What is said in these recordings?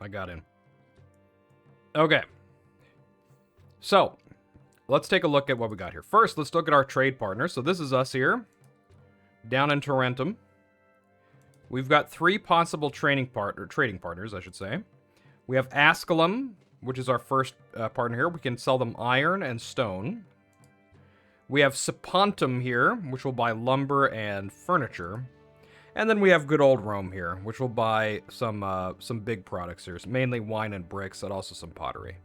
I got in. Okay. So, let's take a look at what we got here. First, let's look at our trade partners. So this is us here, down in Tarentum. We've got 3 possible trading partners, I should say. We have Asculum, which is our first partner here. We can sell them iron and stone. We have Sapontum here, which will buy lumber and furniture. And then we have good old Rome here, which will buy some big products here, mainly wine and bricks, and also some pottery.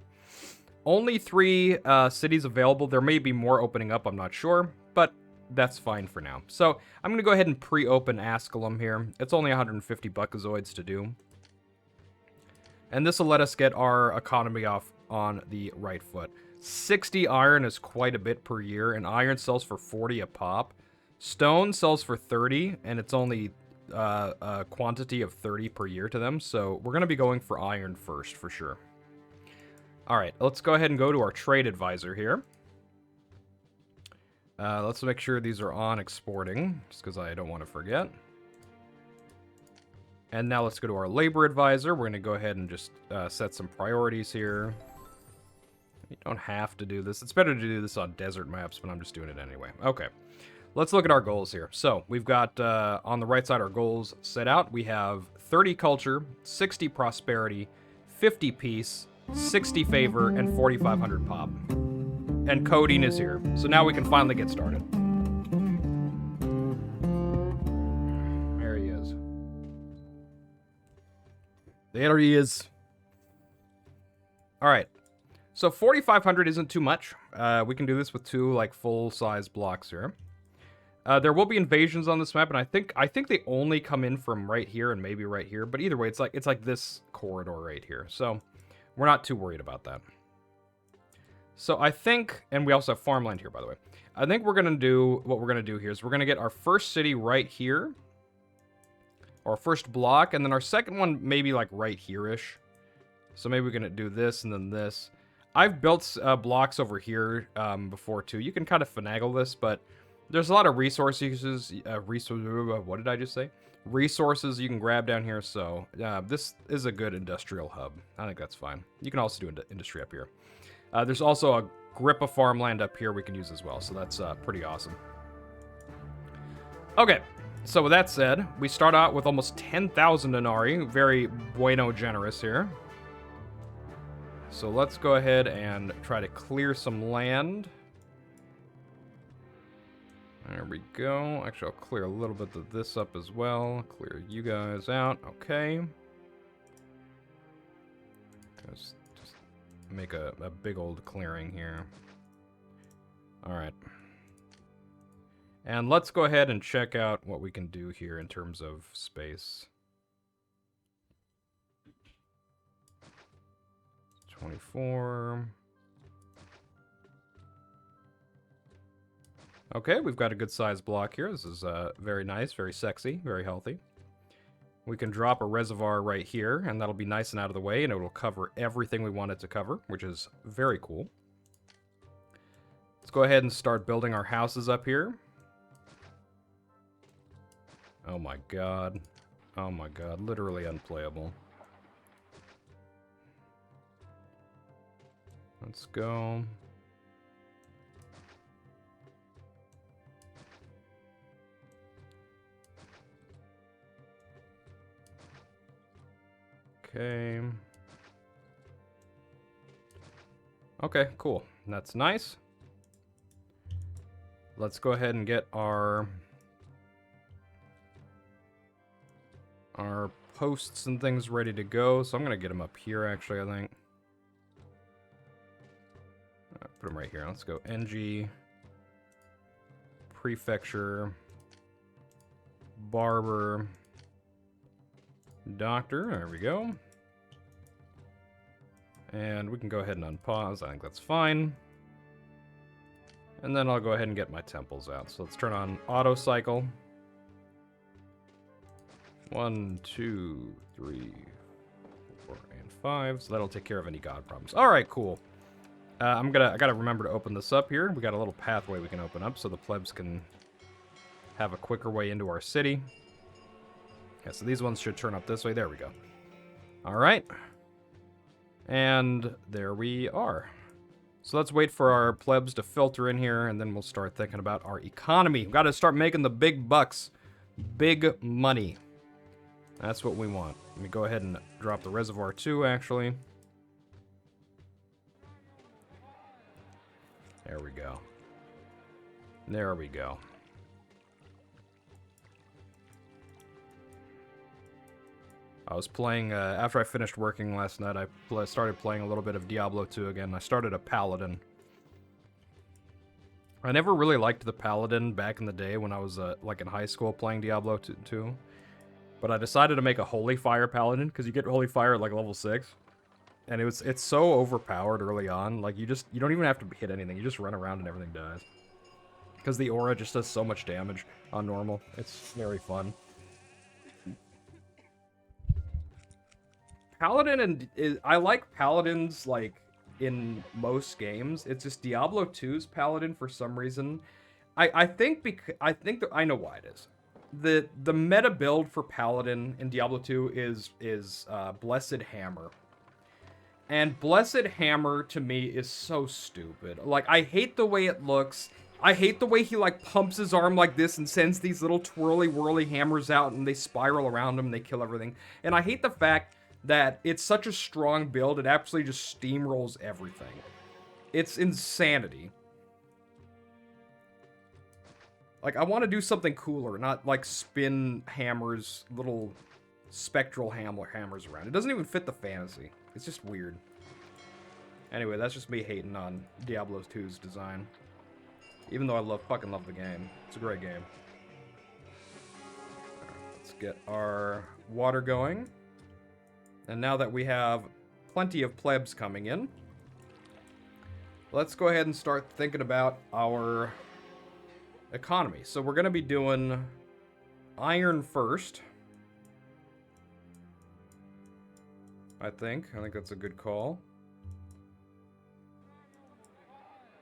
Only 3 cities available. There may be more opening up, I'm not sure, but that's fine for now. So I'm going to go ahead and pre-open Asculum here. It's only 150 buckazoids to do. And this will let us get our economy off on the right foot. 60 iron is quite a bit per year, and iron sells for 40 a pop. Stone sells for 30, and it's only a quantity of 30 per year to them, so we're going to be going for iron first, for sure. Alright, let's go ahead and go to our trade advisor here. Let's make sure these are on exporting, just because I don't want to forget. And now let's go to our labor advisor. We're going to go ahead and just set some priorities here. You don't have to do this. It's better to do this on desert maps, but I'm just doing it anyway. Okay. Let's look at our goals here. So, we've got, on the right side, our goals set out. We have 30 culture, 60 prosperity, 50 peace, 60 favor, and 4,500 pop. And coding is here. So now we can finally get started. There he is. There he is. Alright. So 4,500 isn't too much. We can do this with 2, like, full-size blocks here. There will be invasions on this map, and I think they only come in from right here and maybe right here. But either way, it's like this corridor right here. So we're not too worried about that. So I think, and we also have farmland here, by the way. I think what we're gonna do here is we're gonna get our first city right here, our first block, and then our second one maybe like right here-ish. So maybe we're gonna do this and then this. I've built blocks over here before too. You can kind of finagle this, but there's a lot of resources. What did I just say? Resources you can grab down here. So this is a good industrial hub. I think that's fine. You can also do industry up here. There's also a grip of farmland up here we can use as well. So that's pretty awesome. Okay. So with that said, we start out with almost 10,000 denarii. Very bueno generous here. So let's go ahead and try to clear some land. There we go. Actually, I'll clear a little bit of this up as well. Clear you guys out. Okay. Just make a big old clearing here. Alright. And let's go ahead and check out what we can do here in terms of space. 24. Okay, we've got a good sized block here. This is very nice, very sexy, very healthy. We can drop a reservoir right here, and that'll be nice and out of the way, and it will cover everything we want it to cover, which is very cool. Let's go ahead and start building our houses up here. Oh my god. Oh my god, literally unplayable. Let's go. Okay. Okay, cool. That's nice. Let's go ahead and get our posts and things ready to go. So I'm going to get them up here, actually, I think. Put them right here. Let's go NG, Prefecture, Barber, Doctor. There we go. And we can go ahead and unpause. I think that's fine. And then I'll go ahead and get my temples out. So let's turn on auto cycle. 1, 2, 3, 4, and 5. So that'll take care of any god problems. All right, cool. I gotta remember to open this up here. We got a little pathway we can open up so the plebs can have a quicker way into our city. Yeah, so these ones should turn up this way. There we go. All right. And there we are. So let's wait for our plebs to filter in here, and then we'll start thinking about our economy. We've got to start making the big bucks. Big money. That's what we want. Let me go ahead and drop the reservoir too, actually. There we go. There we go. I was playing, after I finished working last night, I started playing a little bit of Diablo 2 again. I started a Paladin. I never really liked the Paladin back in the day when I was, like, in high school playing Diablo 2. But I decided to make a Holy Fire Paladin, because you get Holy Fire at, like, level 6. And it's so overpowered early on. Like, you don't even have to hit anything. You just run around and everything dies. Because the aura just does so much damage on normal. It's very fun. Paladin I like Paladins, like, in most games. It's just Diablo 2's Paladin for some reason. I think that I know why it is. The meta build for Paladin in Diablo 2 is Blessed Hammer. And Blessed Hammer to me is so stupid. Like, I hate the way it looks. I hate the way he, like, pumps his arm like this and sends these little twirly-whirly hammers out and they spiral around him and they kill everything. And I hate the fact that it's such a strong build, it absolutely just steamrolls everything. It's insanity. Like, I want to do something cooler, not, like, spin hammers, little spectral hammers around. It doesn't even fit the fantasy. It's just weird. Anyway, that's just me hating on Diablo 2's design. Even though I fucking love the game. It's a great game. Let's get our water going. And now that we have plenty of plebs coming in, let's go ahead and start thinking about our economy. So we're going to be doing iron first. I think that's a good call.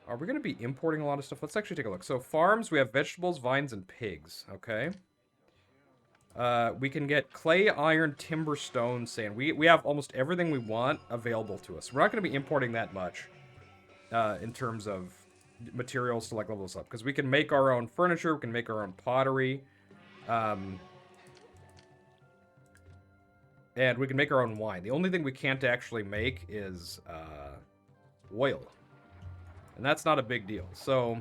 Are we going to be importing a lot of stuff? Let's actually take a look. So farms, we have vegetables, vines, and pigs. Okay. We can get clay, iron, timber, stone, sand. We have almost everything we want available to us. We're not going to be importing that much in terms of materials to, like, level us up. Because we can make our own furniture. We can make our own pottery. And we can make our own wine. The only thing we can't actually make is oil. And that's not a big deal. So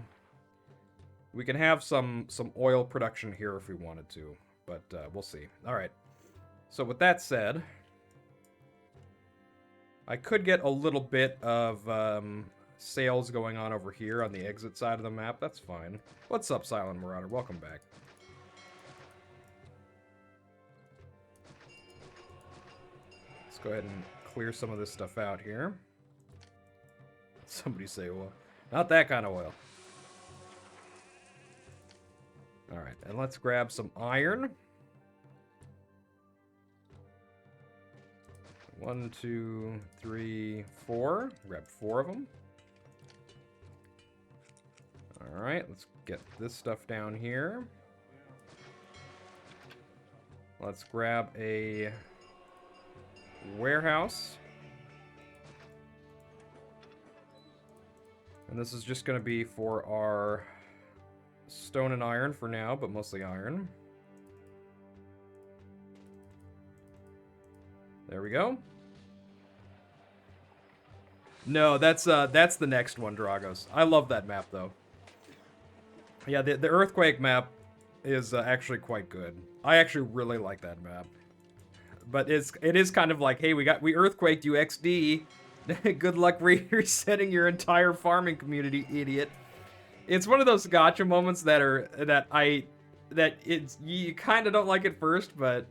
we can have some oil production here if we wanted to. But we'll see. Alright. So with that said, I could get a little bit of sales going on over here on the exit side of the map. That's fine. What's up, Silent Marauder? Welcome back. Let's go ahead and clear some of this stuff out here. Somebody say oil. Not that kind of oil. Alright, and let's grab some iron. 1, 2, 3, 4. Grab 4 of them. Alright, let's get this stuff down here. Let's grab a warehouse. And this is just going to be for our stone and iron for now, but mostly iron. There we go. No, that's the next one, Dragos. I love that map, though. Yeah, the Earthquake map is actually quite good. I actually really like that map. But it is kind of like, hey, we Earthquaked you, XD. Good luck resetting your entire farming community, idiot. It's one of those gotcha moments you kind of don't like at first, but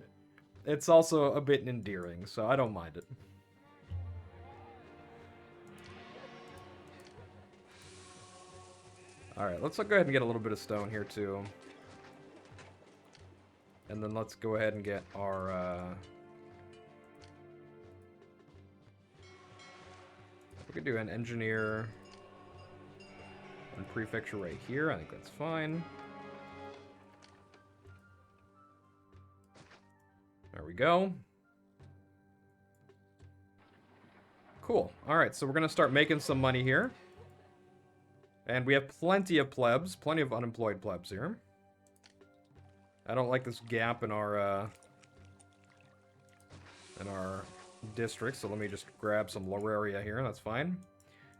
it's also a bit endearing, so I don't mind it. Alright, let's go ahead and get a little bit of stone here, too. And then let's go ahead and get our, we could do an engineer and prefecture right here. I think that's fine. There we go. Cool. Alright, so we're going to start making some money here. And we have plenty of plebs. Plenty of unemployed plebs here. I don't like this gap in our district, so let me just grab some Loraria here. That's fine.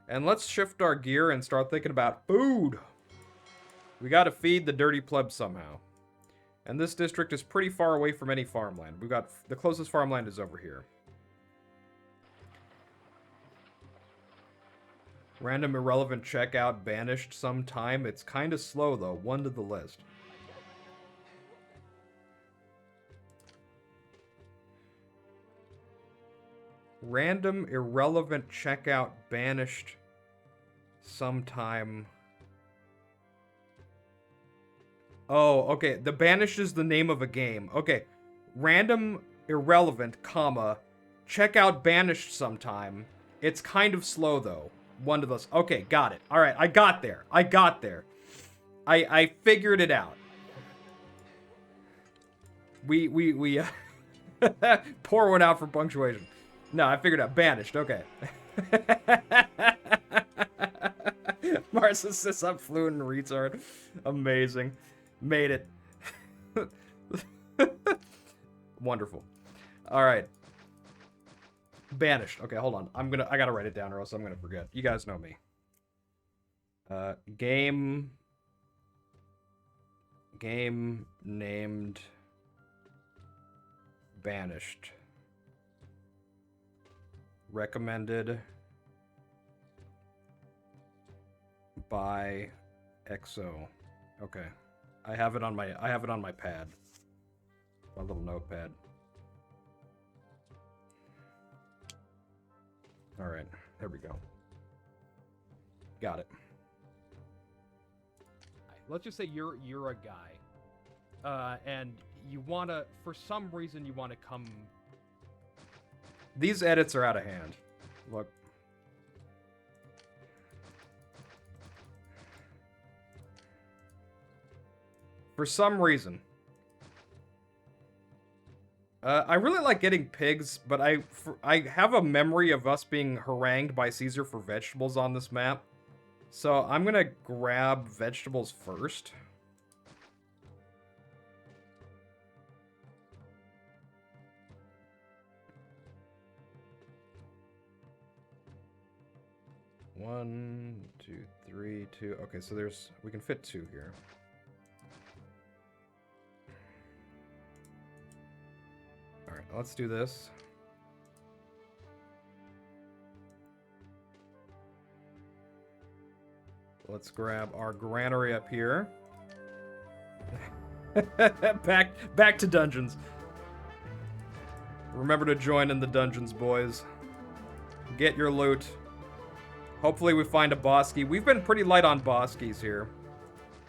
And let's shift our gear and start thinking about food. We got to feed the dirty plebs somehow. And this district is pretty far away from any farmland. We've got... the closest farmland is over here. Random irrelevant checkout banished sometime. It's kind of slow, though. 1 to the list. Random irrelevant checkout banished sometime. Oh, okay. The banished is the name of a game. Okay. Random irrelevant, comma, checkout banished sometime. It's kind of slow, though. 1 to those. Okay, got it. All right, I got there. I figured it out. We pour one out for punctuation. No, I figured out. Banished. Okay. Marcia says I'm fluent in retard. Amazing. Made it. Wonderful. All right. Banished. Okay, hold on. I gotta write it down or else I'm gonna forget. You guys know me. Game named Banished. Recommended by XO. Okay. I have it on my pad. My little notepad. All right, there we go. Got it. Let's just say you're a guy, and you wanna, for some reason, you wanna come. These edits are out of hand. Look. For some reason. I really like getting pigs, but I have a memory of us being harangued by Caesar for vegetables on this map. So I'm gonna grab vegetables first. One, two, three, two. Okay, so we can fit 2 here. All right, let's do this. Let's grab our granary up here. back to dungeons. Remember to join in the dungeons, boys. Get your loot. Hopefully we find a bosky. We've been pretty light on boskies here.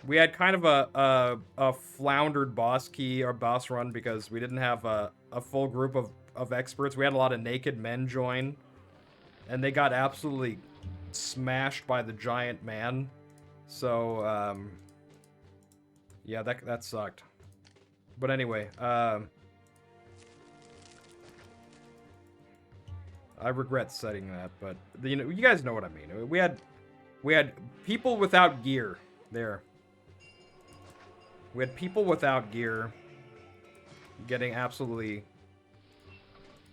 We had kind of a floundered boss key or boss run because we didn't have a full group of experts. We had a lot of naked men join, and they got absolutely smashed by the giant man. So, yeah, that sucked. But anyway, I regret setting that, but you guys know what I mean. We had people without gear there. We had people without gear getting absolutely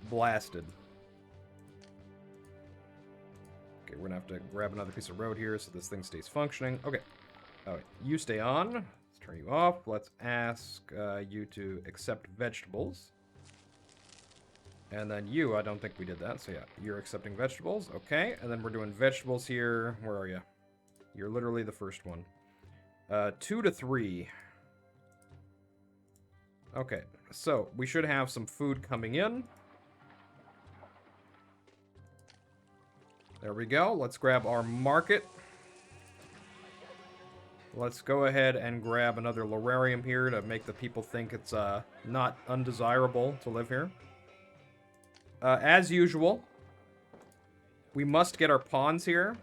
blasted. Okay, we're gonna have to grab another piece of road here so this thing stays functioning. Okay. All right, you stay on. Let's turn you off. Let's ask you to accept vegetables. And then you, I don't think we did that. So yeah, you're accepting vegetables. Okay, and then we're doing vegetables here. Where are you? You're literally the first one. 2 to 3. Okay, so we should have some food coming in. There we go. Let's grab our market. Let's go ahead and grab another Lorarium here to make the people think it's not undesirable to live here. As usual, we must get our pawns here.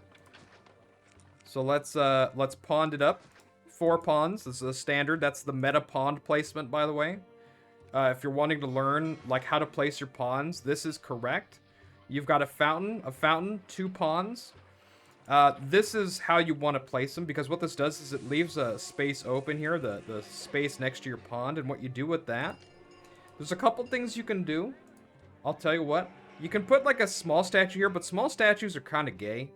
So let's pond it up. 4 pawns. This is a standard. That's the meta pond placement, by the way. If you're wanting to learn like how to place your pawns, this is correct. You've got a fountain, 2 ponds. This is how you want to place them, because what this does is it leaves a space open here, the space next to your pond, and what you do with that, there's a couple things you can do. I'll tell you what. You can put like a small statue here, but small statues are kind of gay.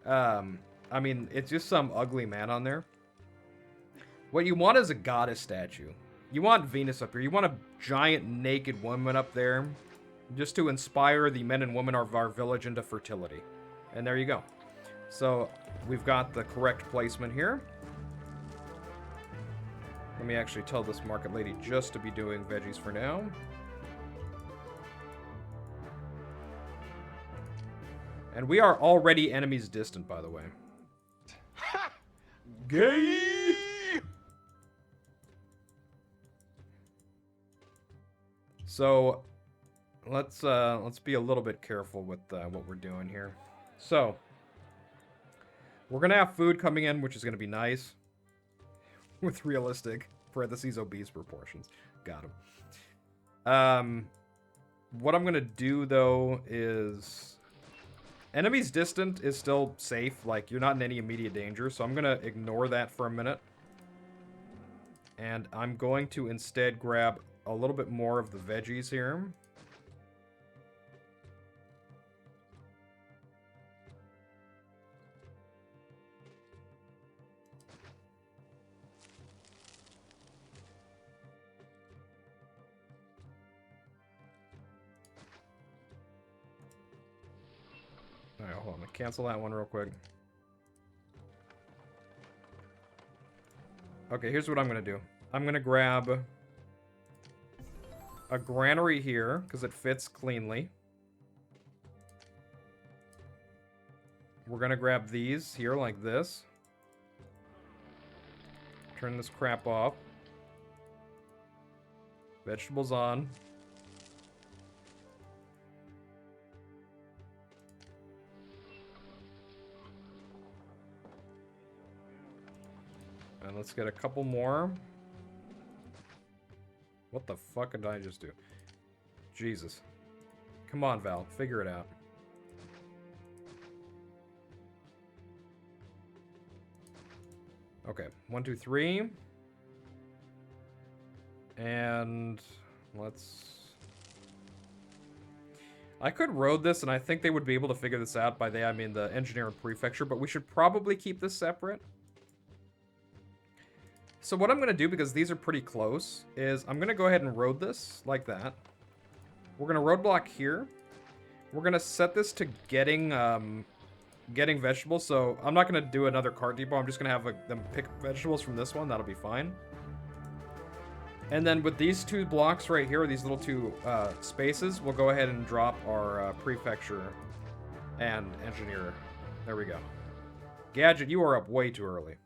I mean, it's just some ugly man on there. What you want is a goddess statue. You want Venus up here. You want a giant naked woman up there, just to inspire the men and women of our village into fertility. And there you go. So, we've got the correct placement here. Let me actually tell this market lady just to be doing veggies for now. And we are already enemies distant, by the way. Ha! Gay! So, let's be a little bit careful with what we're doing here. So, we're gonna have food coming in, which is gonna be nice, with realistic (parentheses obese) proportions. Got him. What I'm gonna do though is, enemies distant is still safe. Like, you're not in any immediate danger, so I'm gonna ignore that for a minute, and I'm going to instead grab a little bit more of the veggies here. Alright, hold on. Cancel that one real quick. Okay, here's what I'm gonna do. I'm gonna grab a granary here, because it fits cleanly. We're gonna grab these here like this. Turn this crap off. Vegetables on. And let's get a couple more. What the fuck did I just do? Jesus. Come on, Val. Figure it out. Okay. 1, 2, 3. And let's... I could road this, and I think they would be able to figure this out. By they, I mean the engineering prefecture, but we should probably keep this separate. So what I'm going to do, because these are pretty close, is I'm going to go ahead and road this like that. We're going to roadblock here. We're going to set this to getting vegetables. So I'm not going to do another cart depot. I'm just going to have them pick vegetables from this one. That'll be fine. And then with these 2 blocks right here, these little 2 spaces, we'll go ahead and drop our prefecture and engineer. There we go. Gadget, you are up way too early.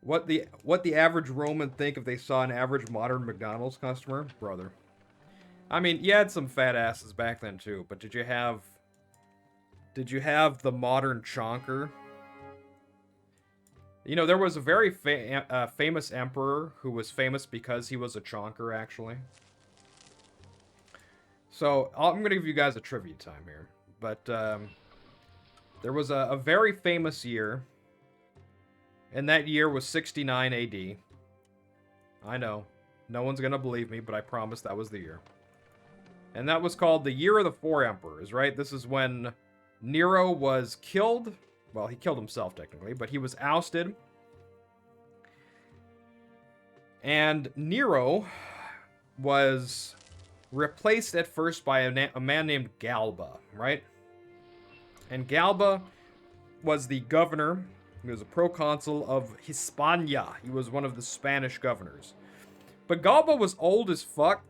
What the average Roman think if they saw an average modern McDonald's customer? Brother. I mean, you had some fat asses back then too, but did you have the modern chonker? You know, there was a very famous emperor who was famous because he was a chonker, actually. So, I'm going to give you guys a trivia time here. But, there was a very famous year. And that year was 69 AD. I know. No one's going to believe me, but I promise that was the year. And that was called the Year of the Four Emperors, right? This is when Nero was killed. Well, he killed himself, technically, but he was ousted. And Nero was replaced at first by a man named Galba, right? And Galba was the governor. He was a proconsul of Hispania. He was one of the Spanish governors. But Galba was old as fuck.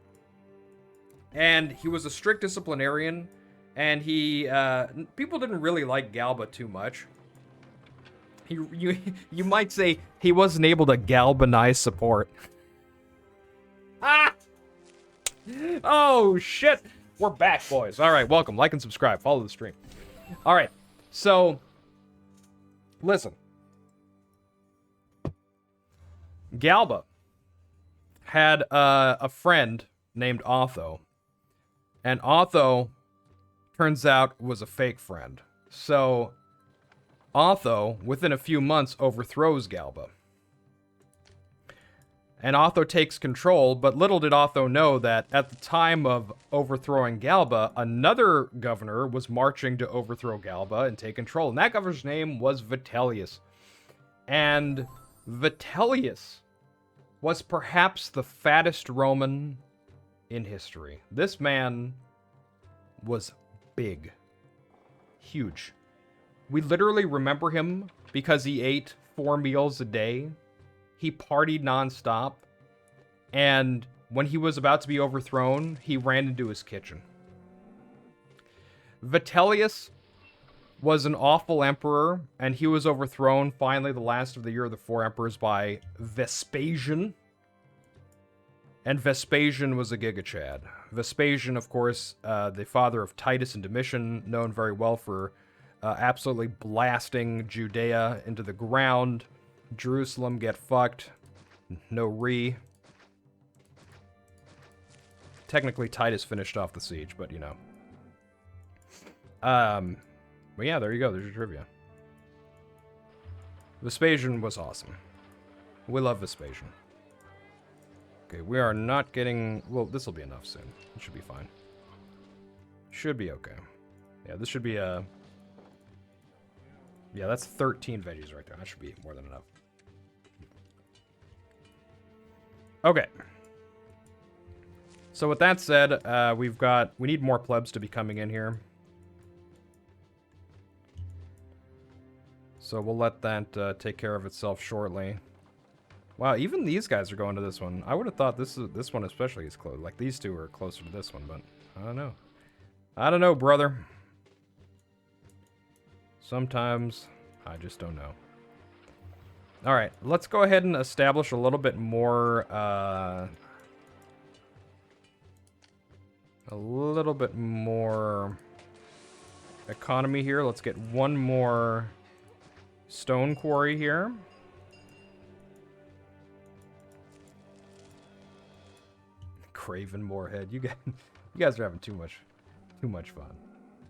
And he was a strict disciplinarian. And he, people didn't really like Galba too much. You might say he wasn't able to galvanize support. Ah! Oh, shit. We're back, boys. All right, welcome. Like and subscribe. Follow the stream. All right, so, listen. Galba had a friend named Otho. And Otho turns out was a fake friend. So, Otho, within a few months, overthrows Galba. And Otho takes control, but little did Otho know that at the time of overthrowing Galba, another governor was marching to overthrow Galba and take control. And that governor's name was Vitellius. And Vitellius was perhaps the fattest Roman in history. This man was big. Huge. We literally remember him because he ate 4 meals a day. He partied nonstop. And when he was about to be overthrown, he ran into his kitchen. Vitellius was an awful emperor, and he was overthrown, finally, the last of the year of the 4 emperors, by Vespasian. And Vespasian was a gigachad. Vespasian, of course, the father of Titus and Domitian, known very well for absolutely blasting Judea into the ground. Jerusalem, get fucked. No re. Technically, Titus finished off the siege, but you know. But yeah, there you go. There's your trivia. Vespasian was awesome. We love Vespasian. Okay, we are not getting... Well, this will be enough soon. It should be fine. Should be okay. Yeah, this should be a... Yeah, that's 13 veggies right there. That should be more than enough. Okay. So with that said, we need more plebs to be coming in here. So we'll let that take care of itself shortly. Wow, even these guys are going to this one. I would have thought this one especially is close. Like, these two are closer to this one, but I don't know. I don't know, brother. Sometimes I just don't know. Alright, let's go ahead and establish a little bit more, economy here. Let's get one more stone quarry here. Craven Moorhead. You guys are having too much fun.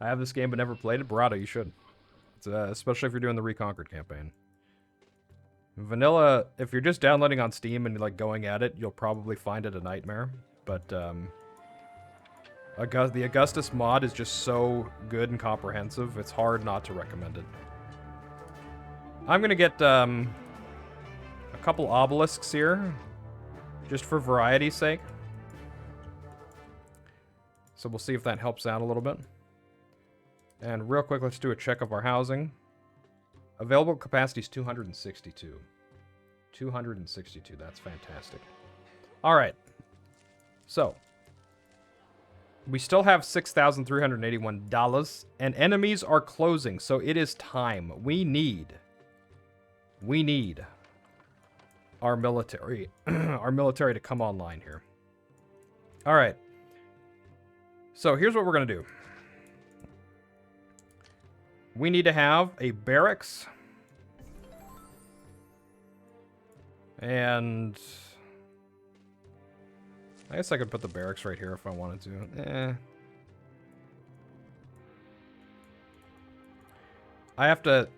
I have this game but never played it. Barado, you should. It's, especially if you're doing the Reconquered campaign. Vanilla, if you're just downloading on Steam and like going at it, you'll probably find it a nightmare. But the Augustus mod is just so good and comprehensive, it's hard not to recommend it. I'm gonna get a couple obelisks here, just for variety's sake. So we'll see if that helps out a little bit. And real quick, let's do a check of our housing. Available capacity is 262. 262, that's fantastic. Alright. So. We still have $6,381, and enemies are closing, so it is time. We need our military, our military to come online here. Alright. So here's what we're going to do. We need to have a barracks. And I guess I could put the barracks right here if I wanted to. I have to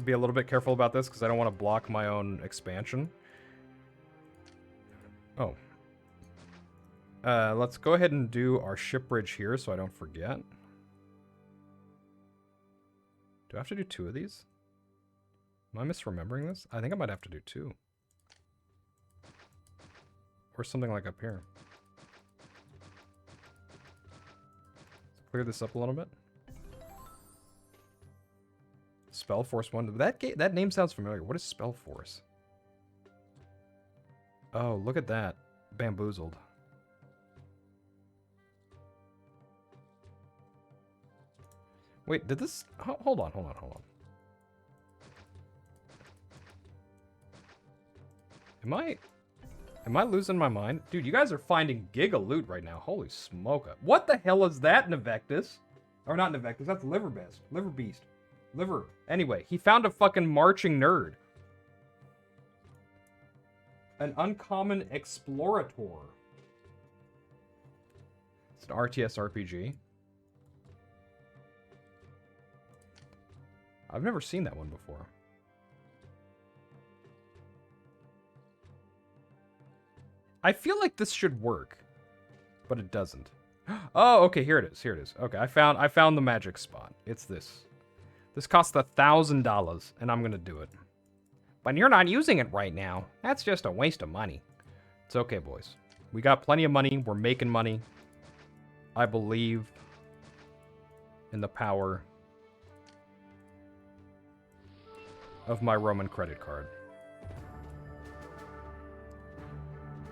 be a little bit careful about this because I don't want to block my own expansion. Oh. Let's go ahead and do our ship bridge here so I don't forget. Do I have to do 2 of these? Am I misremembering this? I think I might have to do 2. Or something like up here. Let's clear this up a little bit. Spellforce 1. That name sounds familiar. What is Spellforce? Oh, look at that. Bamboozled. Wait, did this... Hold on. Am I losing my mind? Dude, you guys are finding giga loot right now. Holy smoke. What the hell is that, Navectus? Or not Navectus, that's Liver Beast. Anyway, he found a fucking marching nerd. An uncommon explorator. It's an RTS RPG. I've never seen that one before. I feel like this should work, but it doesn't. Oh, okay, here it is. Here it is. Okay, I found the magic spot. It's this. This costs $1,000, and I'm gonna do it. But you're not using it right now. That's just a waste of money. It's okay, boys. We got plenty of money. We're making money. I believe in the power of my Roman credit card.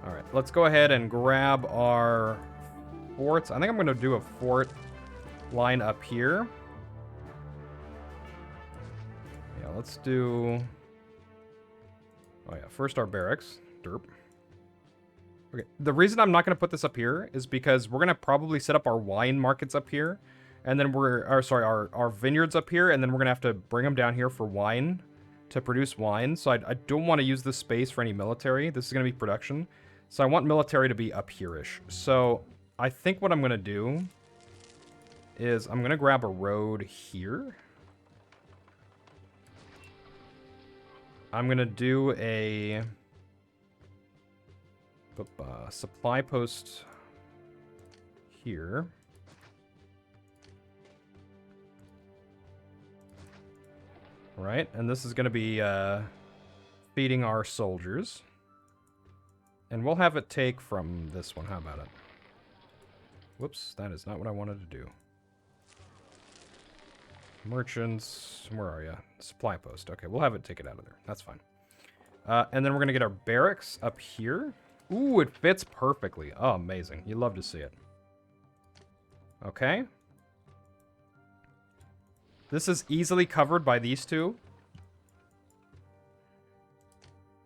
All right, let's go ahead and grab our forts. I think I'm going to do a fort line up here. Yeah, let's do... Oh yeah, first our barracks. Derp. Okay, the reason I'm not going to put this up here is because we're going to probably set up our wine markets up here. And then our vineyards up here, and then we're going to have to bring them down here for wine, to produce wine. So I don't want to use this space for any military. This is going to be production. So I want military to be up here-ish. So I think what I'm going to do is I'm going to grab a road here. I'm going to do a supply post here. Right, and this is going to be feeding our soldiers. And we'll have it take from this one. How about it? Whoops, that is not what I wanted to do. Merchants, where are you? Supply post. Okay, we'll have it take it out of there. That's fine. And then we're going to get our barracks up here. Ooh, it fits perfectly. Oh, amazing. You love to see it. Okay. This is easily covered by these two.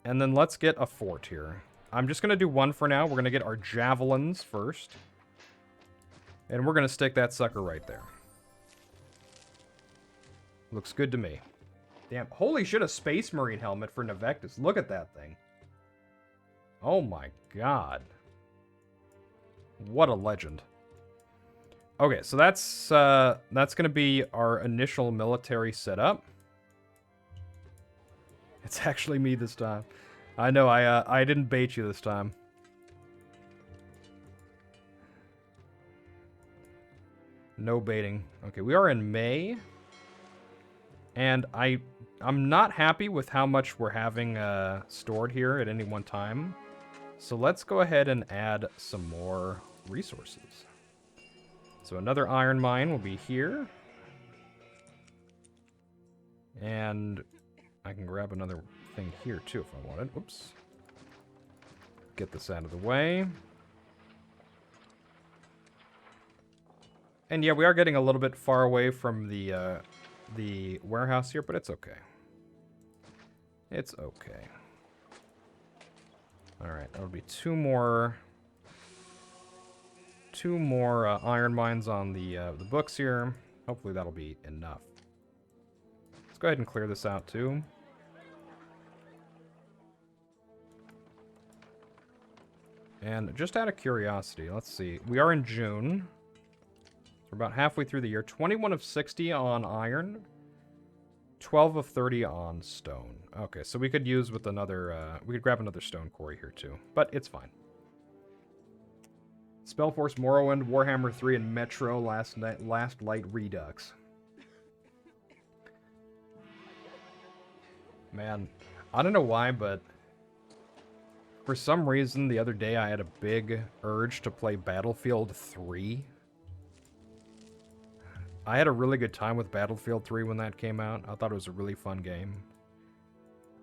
And then let's get a fort here. I'm just going to do one for now. We're going to get our javelins first. And we're going to stick that sucker right there. Looks good to me. Damn, holy shit, a Space Marine helmet for Nevectus. Look at that thing. Oh my god. What a legend. Okay, so that's going to be our initial military setup. It's actually me this time. I know, I didn't bait you this time. No baiting. Okay, we are in May. And I'm not happy with how much we're having stored here at any one time. So let's go ahead and add some more resources. So another iron mine will be here. And I can grab another thing here too if I wanted. Oops. Get this out of the way. And yeah, we are getting a little bit far away from the warehouse here, but it's okay. It's okay. Alright, that'll be two more iron mines on the books here. Hopefully that'll be enough. Let's go ahead and clear this out too. And just out of curiosity, let's see. We are in June. We're about halfway through the year. 21 of 60 on iron. 12 of 30 on stone. Okay, so we could use with another... we could grab another stone quarry here too. But it's fine. Spellforce, Morrowind, Warhammer 3, and Metro Last Light Redux. Man, I don't know why, but... for some reason, the other day I had a big urge to play Battlefield 3. I had a really good time with Battlefield 3 when that came out. I thought it was a really fun game.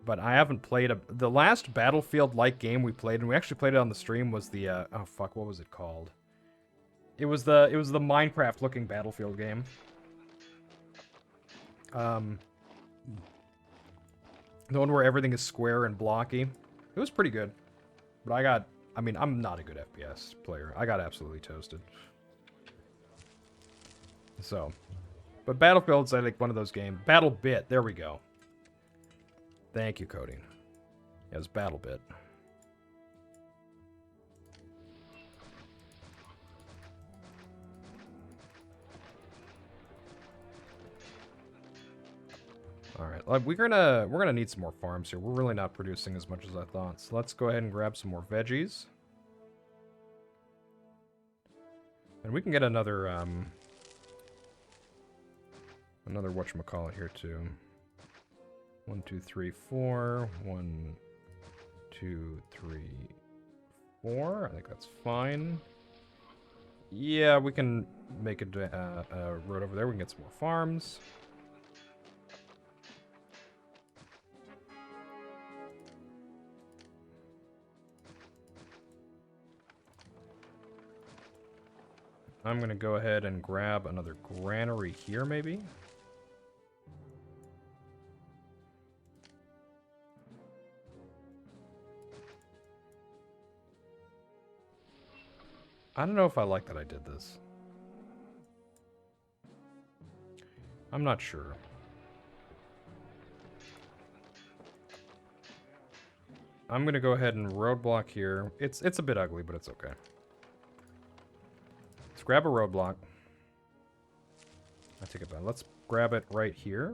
But I haven't played the last Battlefield-like game we played, and we actually played it on the stream, was the oh fuck, what was it called? It was the Minecraft-looking Battlefield game. The one where everything is square and blocky. It was pretty good. But I mean, I'm not a good FPS player. I got absolutely toasted. So, but Battlefield's, I think, one of those games. BattleBit, there we go. Thank you, Cody. Yeah, it was BattleBit. Alright, like we're gonna need some more farms here. We're really not producing as much as I thought. So let's go ahead and grab some more veggies. And we can get another whatchamacallit here too. 1, 2, 3, 4. 1, 2, 3, 4. I think that's fine. Yeah, we can make a road over there. We can get some more farms. I'm going to go ahead and grab another granary here, maybe. I don't know if I like that I did this. I'm not sure. I'm going to go ahead and roadblock here. It's a bit ugly, but it's okay. Let's grab a roadblock. I take it back. Let's grab it right here.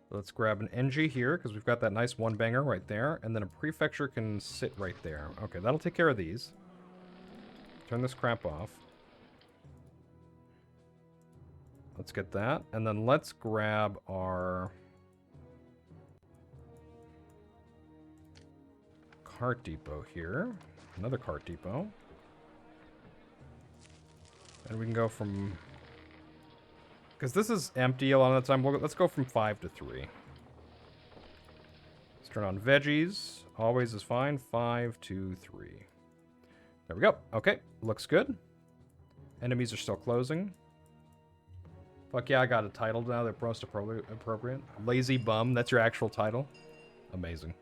Let's grab an NG here, because we've got that nice one-banger right there. And then a prefecture can sit right there. Okay, that'll take care of these. Turn this crap off. Let's get that. And then let's grab our cart depot here. Another cart depot. And we can go from... because this is empty a lot of the time. Let's go from 5 to 3. Let's turn on veggies. Always is fine. 5, 2, 3. There we go. Okay, looks good. Enemies are still closing. Fuck yeah, I got a title now. They're most appropriate. Lazy Bum. That's your actual title. Amazing.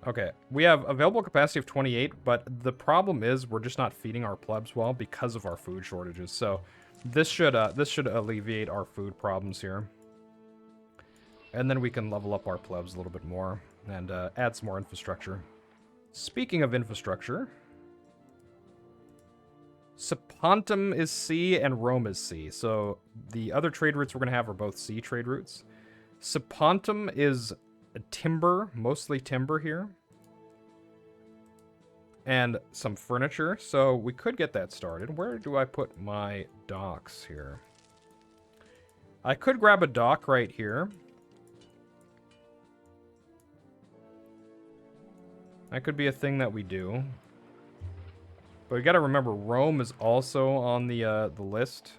Okay, we have available capacity of 28, but the problem is we're just not feeding our plebs well because of our food shortages. So this should alleviate our food problems here. And then we can level up our plebs a little bit more and add some more infrastructure. Speaking of infrastructure, Sapontum is C and Rome is C. So the other trade routes we're going to have are both C trade routes. Sapontum is timber, mostly timber here. And some furniture, so we could get that started. Where do I put my docks here? I could grab a dock right here. That could be a thing that we do. But we gotta remember, Rome is also on the list.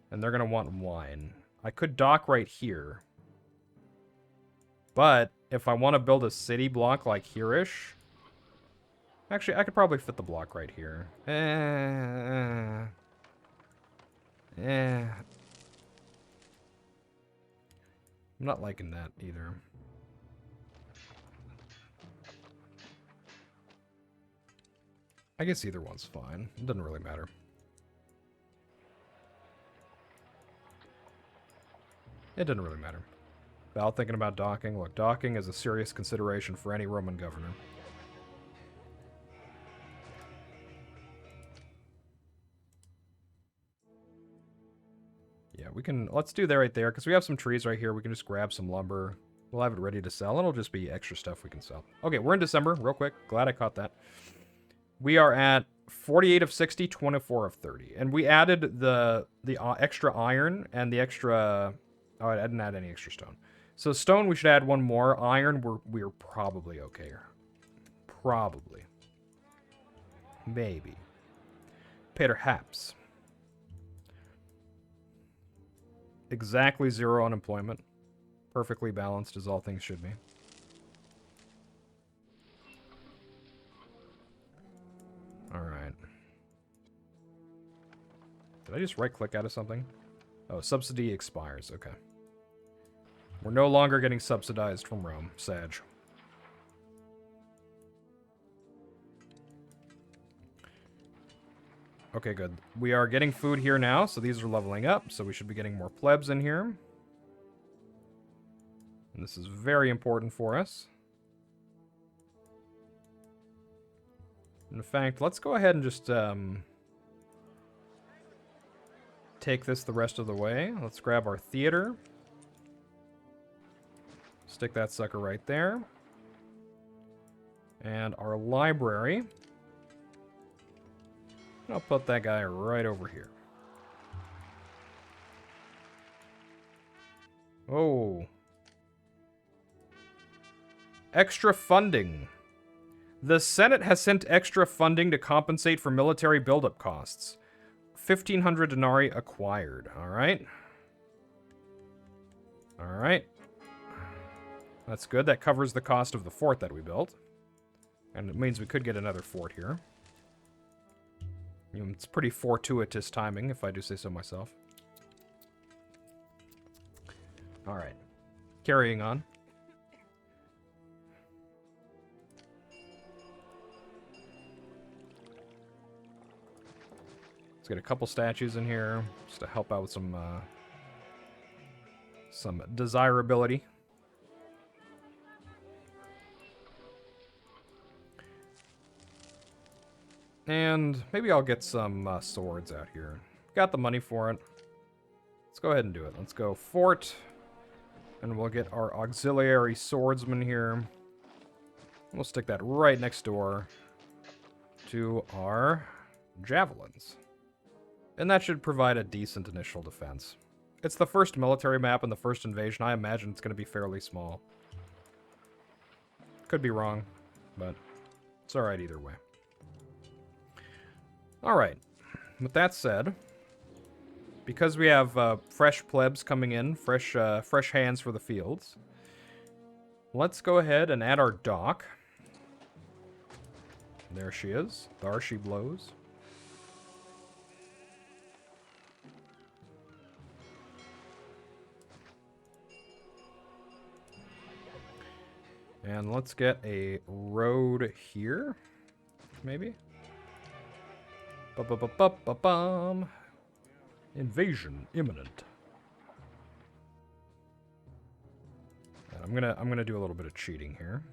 And they're gonna want wine. I could dock right here. But if I want to build a city block like here-ish... actually, I could probably fit the block right here. I'm not liking that either. I guess either one's fine. It doesn't really matter. It doesn't really matter. Val thinking about docking. Look, docking is a serious consideration for any Roman governor. Yeah, we can... let's do that right there, because we have some trees right here. We can just grab some lumber. We'll have it ready to sell, and it'll just be extra stuff we can sell. Okay, we're in December, real quick. Glad I caught that. We are at 48 of 60, 24 of 30. And we added the extra iron and the extra... oh, I didn't add any extra stone. So stone, we should add one more. Iron, we're probably okay. Probably. Maybe. Perhaps. Exactly 0 unemployment. Perfectly balanced as all things should be. Alright. Did I just right-click out of something? Oh, subsidy expires. Okay. We're no longer getting subsidized from Rome. Sag. Okay, good. We are getting food here now, so these are leveling up, so we should be getting more plebs in here. And this is very important for us. In fact, let's go ahead and just, take this the rest of the way. Let's grab our theater. Stick that sucker right there. And our library. I'll put that guy right over here. Oh. Extra funding. The Senate has sent extra funding to compensate for military buildup costs. 1,500 denarii acquired. Alright. Alright. That's good. That covers the cost of the fort that we built. And it means we could get another fort here. It's pretty fortuitous timing, if I do say so myself. Alright. Carrying on. Let's get a couple statues in here, just to help out with some desirability. And maybe I'll get some swords out here. Got the money for it. Let's go ahead and do it. Let's go fort. And we'll get our auxiliary swordsman here. We'll stick that right next door to our javelins. And that should provide a decent initial defense. It's the first military map in the first invasion. I imagine it's going to be fairly small. Could be wrong, but it's alright either way. Alright, with that said, because we have fresh plebs coming in, fresh hands for the fields, let's go ahead and add our dock. There she is. There she blows. And let's get a road here, maybe? Ba-ba-ba-ba-ba-bum. Invasion imminent. And I'm gonna do a little bit of cheating here.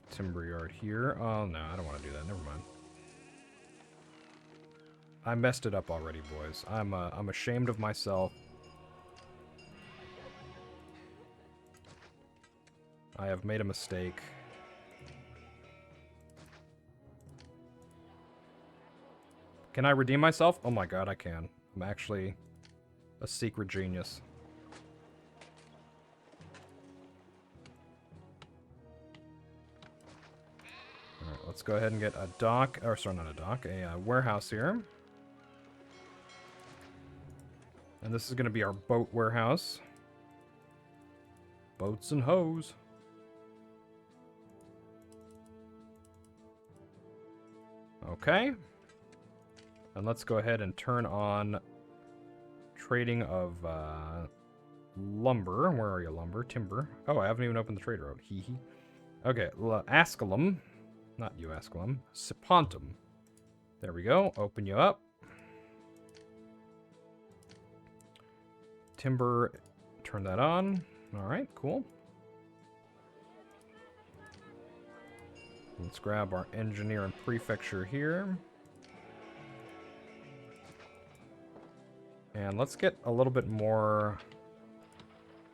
Timber yard here. Oh no, I don't want to do that. Never mind. I messed it up already, boys. I'm ashamed of myself. I have made a mistake. Can I redeem myself? Oh my god, I can. I'm actually a secret genius. Alright, let's go ahead and get a dock, or sorry, not a dock, a warehouse here. And this is going to be our boat warehouse. Boats and hoes. Okay. And let's go ahead and turn on trading of lumber. Where are you, lumber? Timber. Oh, I haven't even opened the trade road. Hee hee. Okay, Asculum. Not you, Asculum. Sipontum. There we go. Open you up. Timber. Turn that on. Alright, cool. Let's grab our engineer and prefecture here. And let's get a little bit more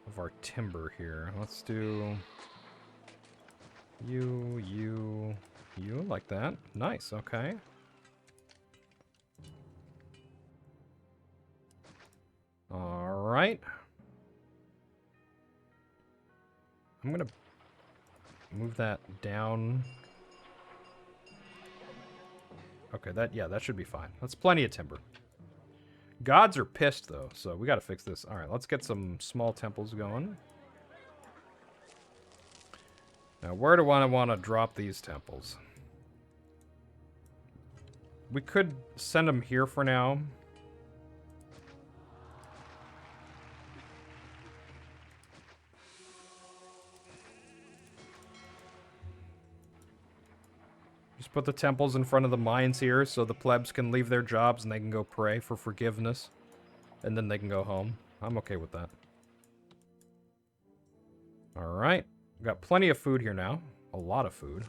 of our timber here. Let's do you, like that. Nice, okay. Alright. I'm gonna move that down. Okay, that should be fine. That's plenty of timber. Gods are pissed, though, so we gotta fix this. Alright, let's get some small temples going. Now, where do I want to drop these temples? We could send them here for now. Just put the temples in front of the mines here so the plebs can leave their jobs and they can go pray for forgiveness. And then they can go home. I'm okay with that. Alright. We've got plenty of food here now. A lot of food.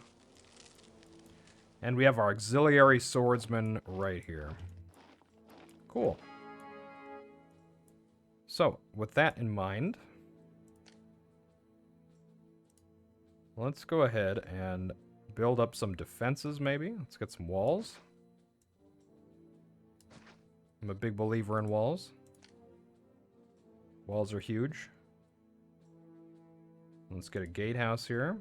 And we have our auxiliary swordsman right here. Cool. So, with that in mind, let's go ahead and build up some defenses, maybe. Let's get some walls. I'm a big believer in walls. Walls are huge. Let's get a gatehouse here.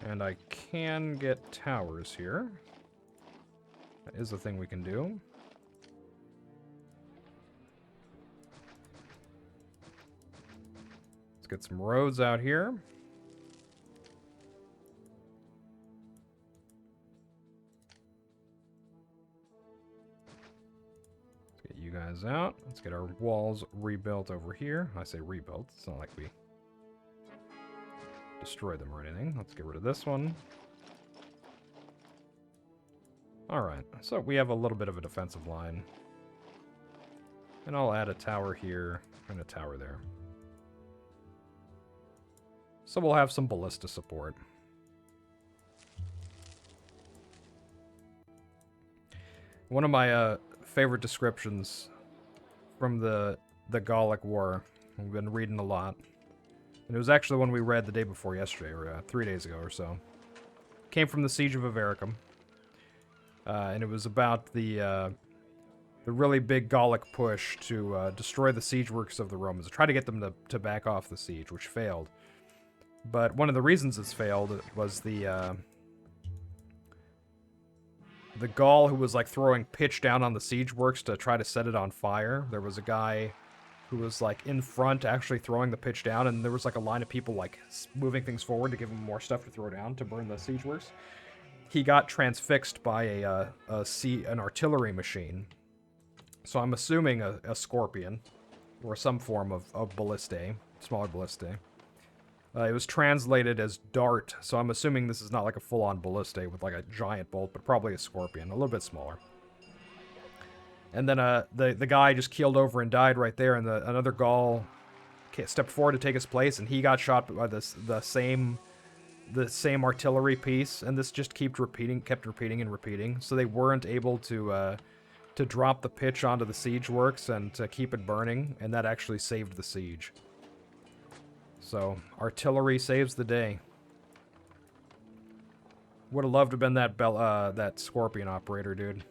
And I can get towers here. That is a thing we can do. Let's get some roads out here. Let's get you guys out. Let's get our walls rebuilt over here. I say rebuilt. It's not like we destroy them or anything. Let's get rid of this one. Alright, so we have a little bit of a defensive line. And I'll add a tower here and a tower there. So we'll have some ballista support. One of my favorite descriptions from the Gallic War, we've been reading a lot. And it was actually one we read the day before yesterday, or 3 days ago or so. Came from the Siege of Avaricum. And it was about the really big Gallic push to destroy the siege works of the Romans. Try to get them to back off the siege, which failed. But one of the reasons it's failed was the Gaul who was like throwing pitch down on the siege works to try to set it on fire. There was a guy who was like in front actually throwing the pitch down, and there was like a line of people like moving things forward to give him more stuff to throw down to burn the siege works. He got transfixed by an artillery machine. So I'm assuming a scorpion or some form of ballistae, smaller ballistae. It was translated as dart, so I'm assuming this is not like a full-on ballistae with like a giant bolt, but probably a scorpion, a little bit smaller. And then the guy just keeled over and died right there, and another Gaul stepped forward to take his place, and he got shot by the same artillery piece, and this just kept repeating and repeating. So they weren't able to drop the pitch onto the siege works and to keep it burning, and that actually saved the siege. So artillery saves the day. Would have loved to have been that scorpion operator, dude.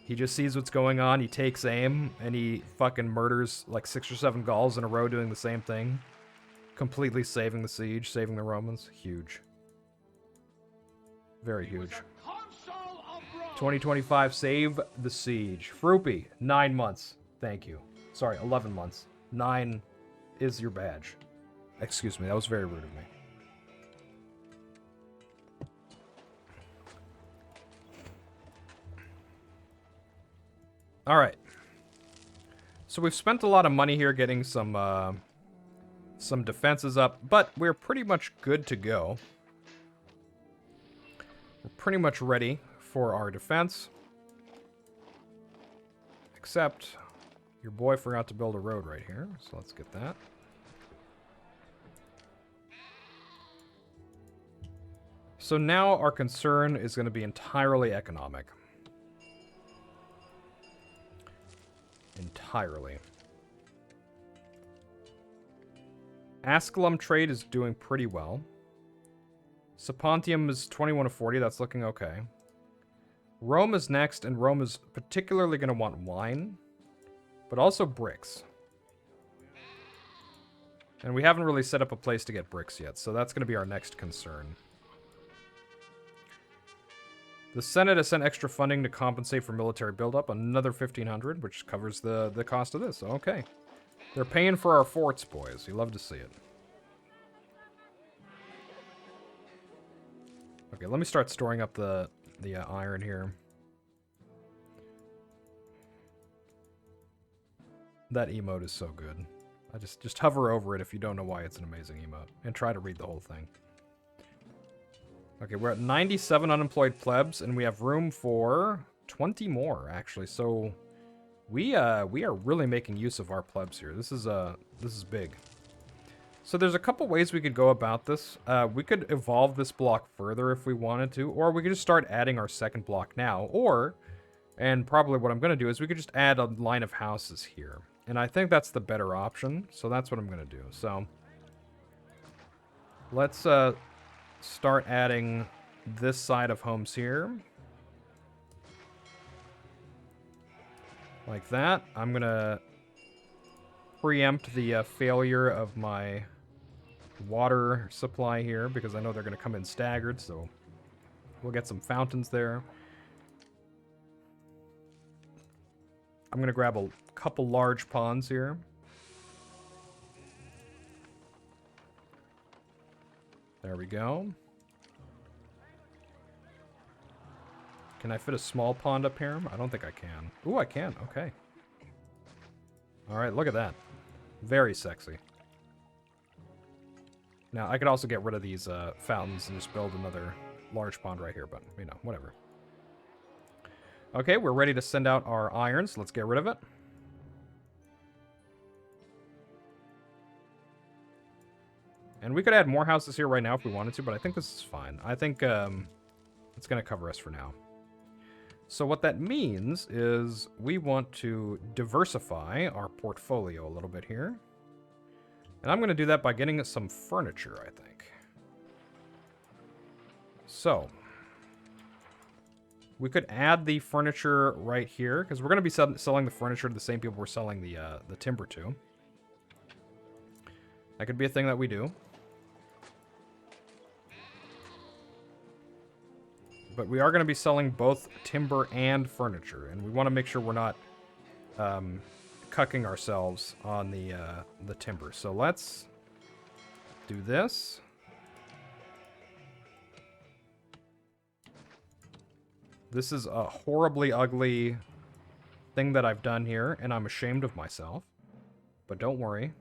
He just sees what's going on, he takes aim, and he fucking murders like 6 or 7 Gauls in a row doing the same thing. Completely saving the siege, saving the Romans. Huge. Very huge. 2025, save the siege. Froopy, 9 months. Thank you. Sorry, 11 months. 9 is your badge. Excuse me, that was very rude of me. Alright. So we've spent a lot of money here getting some defenses up, but we're pretty much good to go. We're pretty much ready for our defense. Except, your boy forgot to build a road right here, so let's get that. So now our concern is going to be entirely economic. Entirely. Asculum trade is doing pretty well. Sapontium is 21 of 40. That's looking okay. Rome is next, and Rome is particularly going to want wine, but also bricks. And we haven't really set up a place to get bricks yet, so that's going to be our next concern. The Senate has sent extra funding to compensate for military buildup, another 1,500, which covers the cost of this. So, okay. They're paying for our forts, boys. You love to see it. Okay, let me start storing up the iron here. That emote is so good. I just hover over it if you don't know why it's an amazing emote, and try to read the whole thing. Okay, we're at 97 unemployed plebs, and we have room for 20 more, actually. So we are really making use of our plebs here. This is big. So there's a couple ways we could go about this. We could evolve this block further if we wanted to, or we could just start adding our second block now, or, and probably what I'm going to do is we could just add a line of houses here. And I think that's the better option, so that's what I'm going to do. So let's start adding this side of homes here. Like that. I'm going to preempt the failure of my water supply here because I know they're going to come in staggered, so we'll get some fountains there. I'm going to grab a couple large ponds here. There we go. Can I fit a small pond up here? I don't think I can. Ooh, I can. Okay. Alright, look at that. Very sexy. Now, I could also get rid of these fountains and just build another large pond right here, but, you know, whatever. Okay, we're ready to send out our irons. Let's get rid of it. And we could add more houses here right now if we wanted to, but I think this is fine. I think it's going to cover us for now. So what that means is we want to diversify our portfolio a little bit here. And I'm going to do that by getting some furniture, I think. So we could add the furniture right here, because we're going to be selling the furniture to the same people we're selling the timber to. That could be a thing that we do. But we are going to be selling both timber and furniture, and we want to make sure we're not cucking ourselves on the timber. So let's do this. This is a horribly ugly thing that I've done here, and I'm ashamed of myself. But don't worry.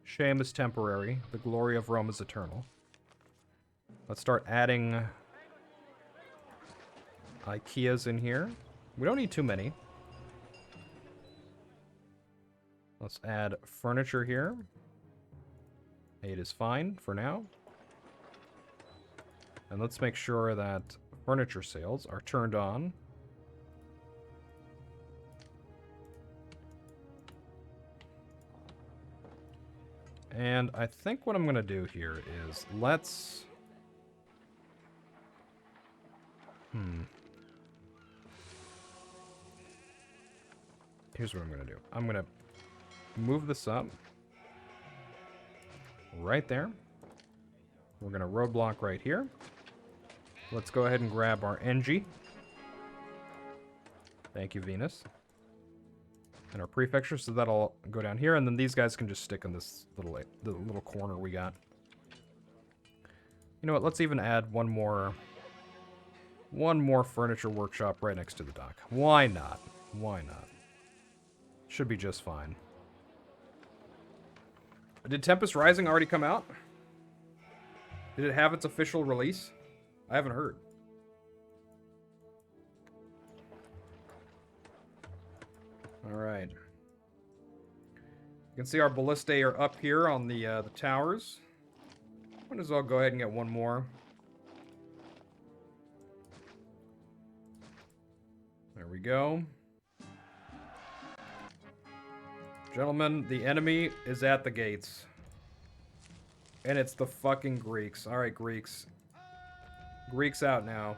Shame is temporary. The glory of Rome is eternal. Let's start adding IKEAs in here. We don't need too many. Let's add furniture here. 8 is fine for now. And let's make sure that furniture sales are turned on. And I think what I'm going to do here is let's... Here's what I'm going to do. I'm going to move this up. Right there. We're going to roadblock right here. Let's go ahead and grab our NG. Thank you, Venus. And our prefecture, so that'll go down here, and then these guys can just stick in this little corner we got. You know what? Let's even add one more furniture workshop right next to the dock. Why not? Why not? Should be just fine. Did Tempest Rising already come out? Did it have its official release? I haven't heard. Alright. You can see our ballistae are up here on the towers. Might as well go ahead and get one more. There we go. Gentlemen, the enemy is at the gates. And it's the fucking Greeks. Alright, Greeks. Greeks out now.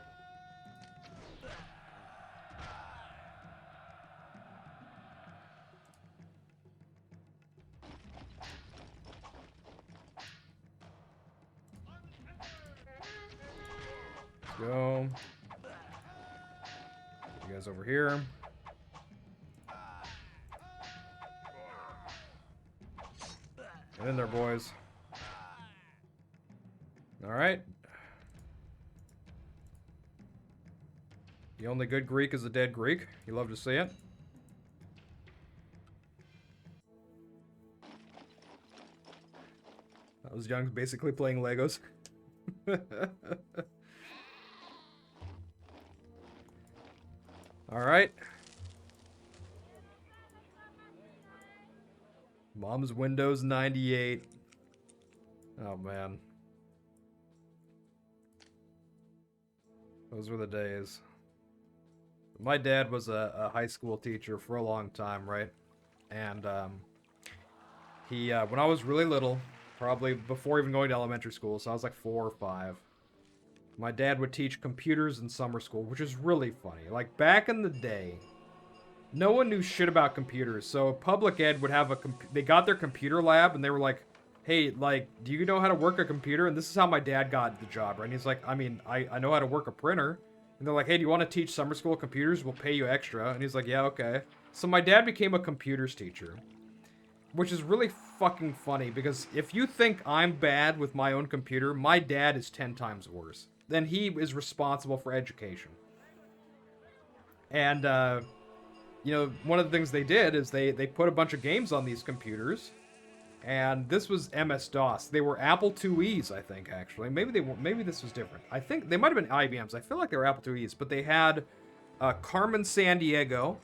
Let's go. You guys over here. Get in there, boys. Alright. The only good Greek is a dead Greek. You love to see it. That was Young basically playing Legos. Alright. Mom's Windows 98. Oh, man. Those were the days. My dad was a high school teacher for a long time, right? And he, when I was really little, probably before even going to elementary school, so I was like 4 or 5, my dad would teach computers in summer school, which is really funny. Like, back in the day, no one knew shit about computers, so public ed would have they got their computer lab, and they were like, hey, like, do you know how to work a computer? And this is how my dad got the job, right? And he's like, I mean, I know how to work a printer. And they're like, hey, do you want to teach summer school computers? We'll pay you extra. And he's like, yeah, okay. So my dad became a computers teacher, which is really fucking funny, because if you think I'm bad with my own computer, my dad is 10 times worse. Then he is responsible for education. And, you know, one of the things they did is they put a bunch of games on these computers. And this was MS-DOS. They were Apple IIe's, I think, actually. Maybe this was different. I think they might have been IBM's. I feel like they were Apple IIe's, but they had Carmen Sandiego,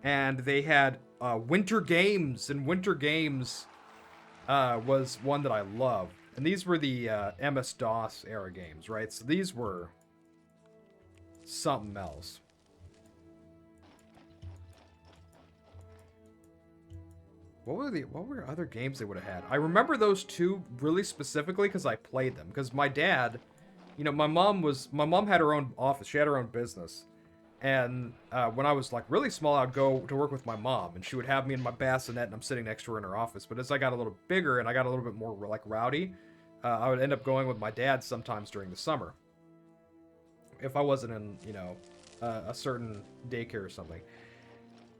and they had Winter Games, and Winter Games was one that I loved. And these were the MS-DOS era games, right? So these were something else. What were other games they would have had? I remember those two really specifically because I played them. Because my dad, you know, my mom had her own office. She had her own business. And when I was like really small, I'd go to work with my mom, and she would have me in my bassinet, and I'm sitting next to her in her office. But as I got a little bigger and I got a little bit more like rowdy, I would end up going with my dad sometimes during the summer, if I wasn't in, you know, a certain daycare or something.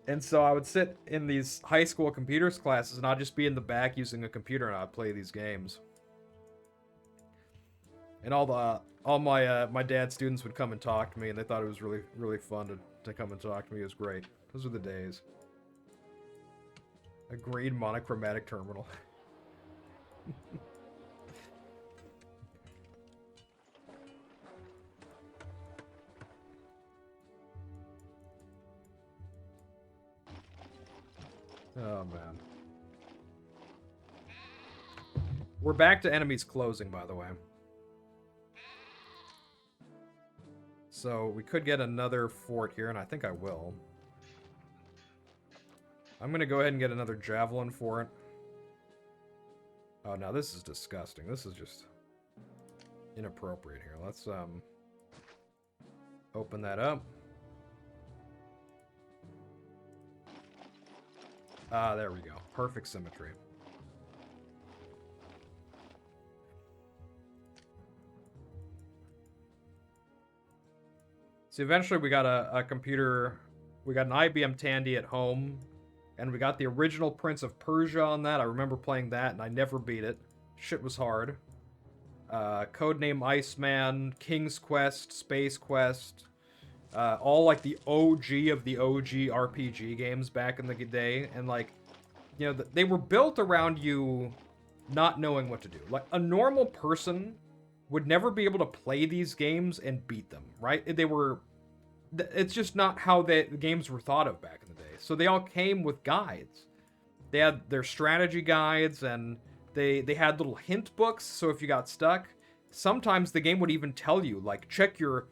And so I would sit in these high school computers classes, and I'd just be in the back using a computer, and I'd play these games. And all my dad's students would come and talk to me, and they thought it was really, really fun to come and talk to me. It was great. Those were the days. A green monochromatic terminal. Oh, man. We're back to enemies closing, by the way. So, we could get another fort here, and I think I will. I'm gonna go ahead and get another javelin fort. Oh, now this is disgusting. This is just inappropriate here. Let's, open that up. Ah, there we go. Perfect symmetry. So eventually we got a computer, we got an IBM Tandy at home, and we got the original Prince of Persia on that. I remember playing that, and I never beat it. Shit was hard. Codename Iceman, King's Quest, Space Quest, all like the OG of the OG RPG games back in the day, and like, you know, they were built around you not knowing what to do. Like, a normal person would never be able to play these games and beat them, right? It's just not how the games were thought of back in the day. So they all came with guides. They had their strategy guides, and they had little hint books, so if you got stuck, sometimes the game would even tell you, like, check your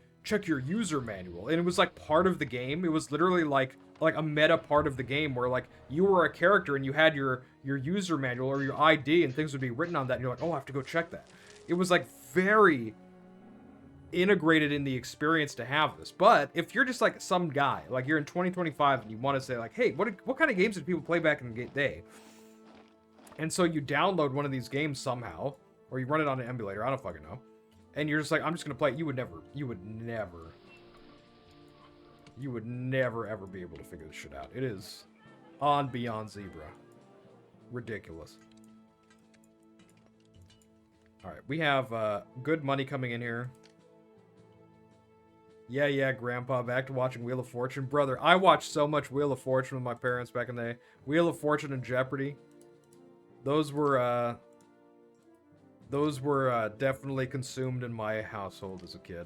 user manual. And it was like part of the game. It was literally like a meta part of the game where like you were a character and you had your user manual or your ID, and things would be written on that, and you're like, oh, I have to go check that. It was like very integrated in the experience to have this. But if you're just like some guy, like you're in 2025 and you want to say like, hey, what kind of games did people play back in the day? And so you download one of these games somehow, or you run it on an emulator, I don't fucking know, and you're just like, I'm just gonna play it. You would never ever be able to figure this shit out. It is on beyond zebra. Ridiculous. Alright, we have good money coming in here. Yeah, Grandpa, back to watching Wheel of Fortune. Brother, I watched so much Wheel of Fortune with my parents back in the day. Wheel of Fortune and Jeopardy. Those were definitely consumed in my household as a kid.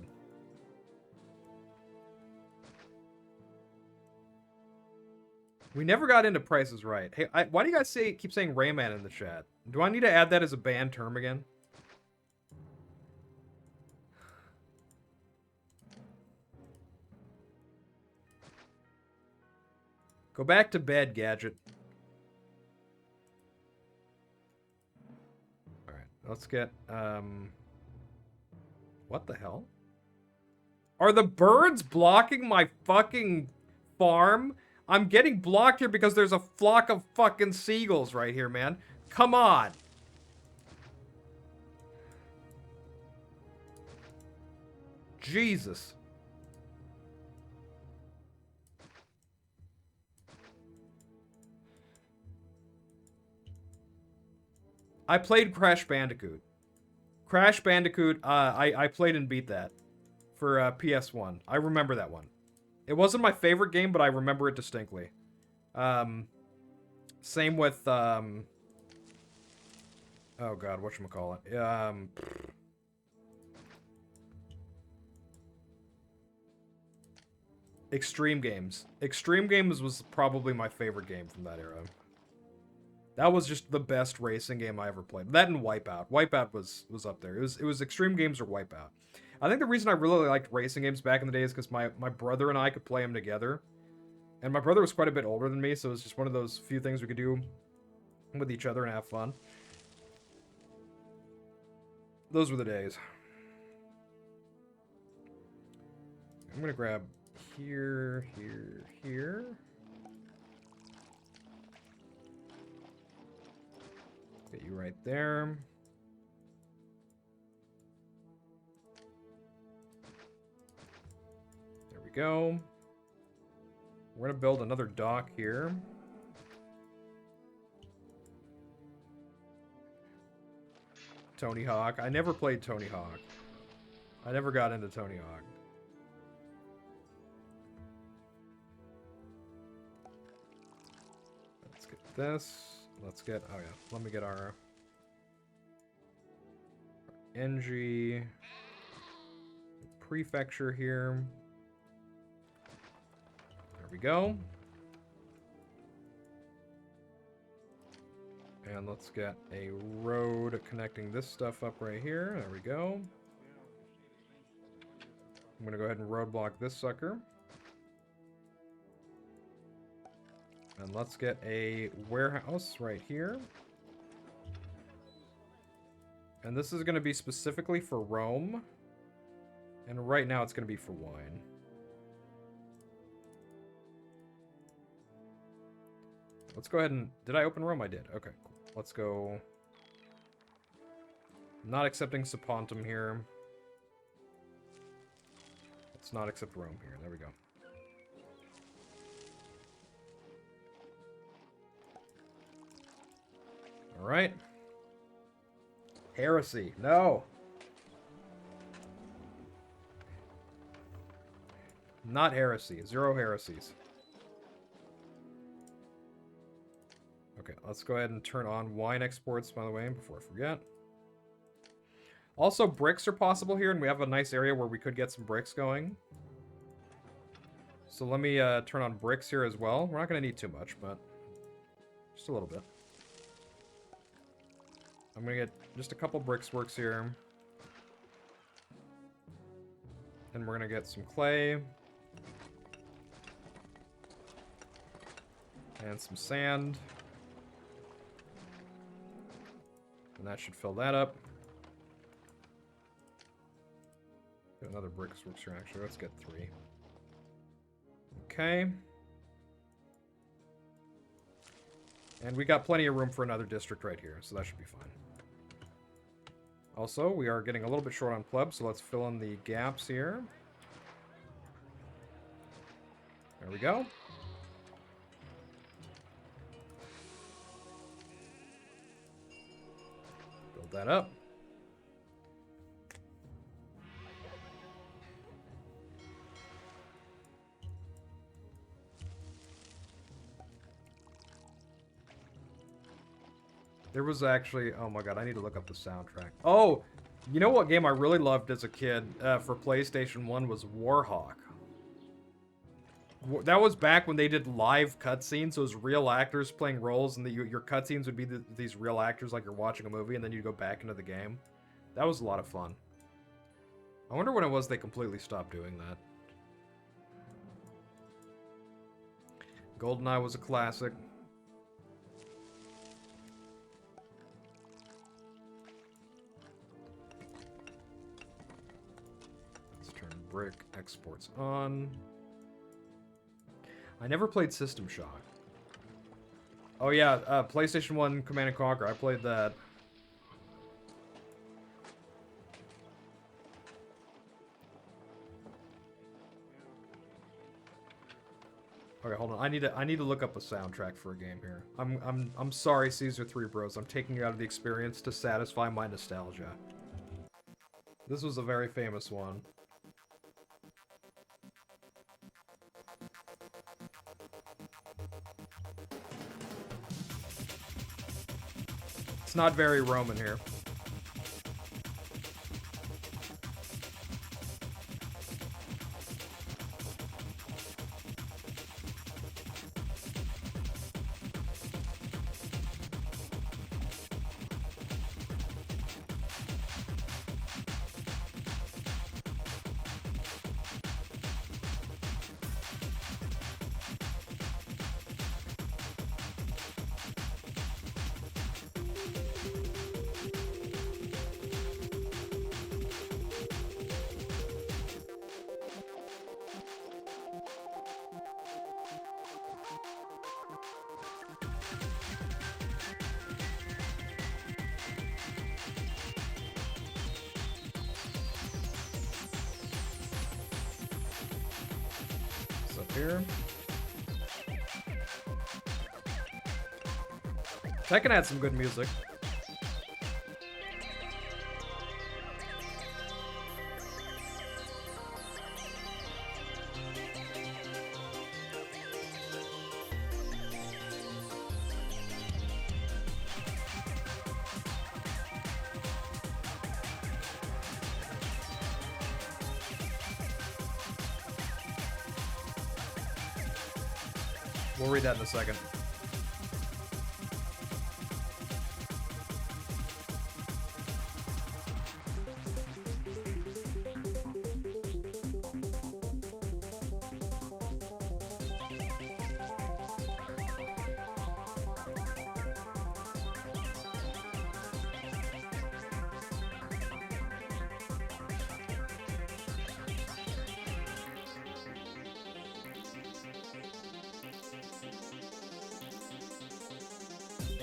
We never got into Price is Right. Hey, why do you guys keep saying Rayman in the chat? Do I need to add that as a banned term again? Go back to bed, Gadget. Alright, let's get, what the hell? Are the birds blocking my fucking farm? I'm getting blocked here because there's a flock of fucking seagulls right here, man. Come on. Jesus. I played Crash Bandicoot. Crash Bandicoot, I played and beat that for PS1. I remember that one. It wasn't my favorite game, but I remember it distinctly. Same with, oh god, whatchamacallit? Extreme Games. Extreme Games was probably my favorite game from that era. That was just the best racing game I ever played. That and Wipeout. Wipeout was up there. It was Extreme Games or Wipeout. I think the reason I really liked racing games back in the day is because my brother and I could play them together. And my brother was quite a bit older than me, so it was just one of those few things we could do with each other and have fun. Those were the days. I'm gonna grab here, here, here. Get you right there. There we go. We're gonna build another dock here. Tony Hawk. I never played Tony Hawk. I never got into Tony Hawk. Let's get this. Let's get, oh yeah, let me get our NG prefecture here. There we go. And let's get a road connecting this stuff up right here. There we go. I'm gonna go ahead and roadblock this sucker. And let's get a warehouse right here. And this is going to be specifically for Rome. And right now it's going to be for wine. Let's go ahead and... Did I open Rome? I did. Okay, cool. Let's go... Not accepting Sapontum here. Let's not accept Rome here. There we go. Alright. Heresy. No. Not heresy. 0 heresies. Okay, let's go ahead and turn on wine exports, by the way, before I forget. Also, bricks are possible here, and we have a nice area where we could get some bricks going. So let me turn on bricks here as well. We're not going to need too much, but just a little bit. I'm going to get just a couple bricks works here. And we're going to get some clay. And some sand. And that should fill that up. Get another bricks works here, actually. Let's get 3. Okay. And we got plenty of room for another district right here, so that should be fine. Also, we are getting a little bit short on plebs, so let's fill in the gaps here. There we go. Build that up. There was actually... Oh my god, I need to look up the soundtrack. Oh! You know what game I really loved as a kid for PlayStation 1 was Warhawk. That was back when they did live cutscenes, so it was real actors playing roles, and your cutscenes would be these real actors like you're watching a movie, and then you'd go back into the game. That was a lot of fun. I wonder when it was they completely stopped doing that. GoldenEye was a classic. Let's turn brick exports on. I never played System Shock. Oh yeah, PlayStation 1 Command & Conquer. I played that. Okay, hold on. I need to look up a soundtrack for a game here. I'm sorry, Caesar 3 Bros. I'm taking you out of the experience to satisfy my nostalgia. This was a very famous one. It's not very Roman here. Here. Tekken had some good music. We'll read that in a second.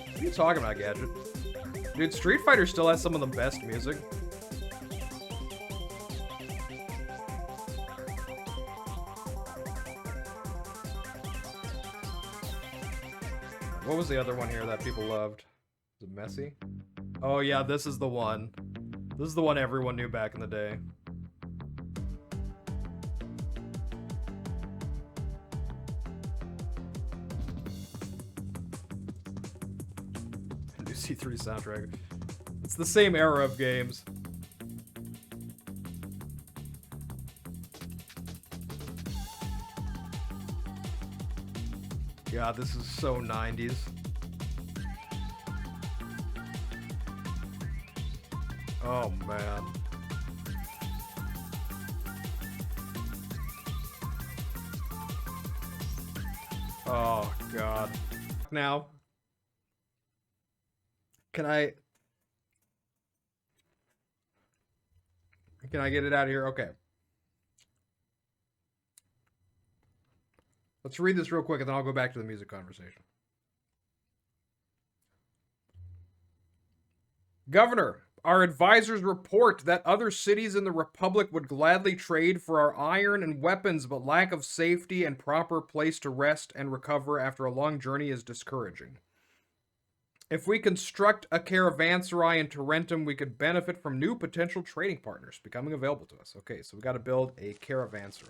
What are you talking about, Gadget? Dude, Street Fighter still has some of the best music. What was the other one here that people loved? Is it Messy? Oh yeah, this is the one. This is the one everyone knew back in the day. C3 soundtrack. It's the same era of games. God, this is so 90s. Oh, man. Oh, God. Now, can I get it out of here? Okay. Let's read this real quick and then I'll go back to the music conversation. Governor, our advisors report that other cities in the Republic would gladly trade for our iron and weapons, but lack of safety and proper place to rest and recover after a long journey is discouraging. If we construct a Caravansai in Tarentum, we could benefit from new potential trading partners becoming available to us. Okay, so we got to build a Caravansai.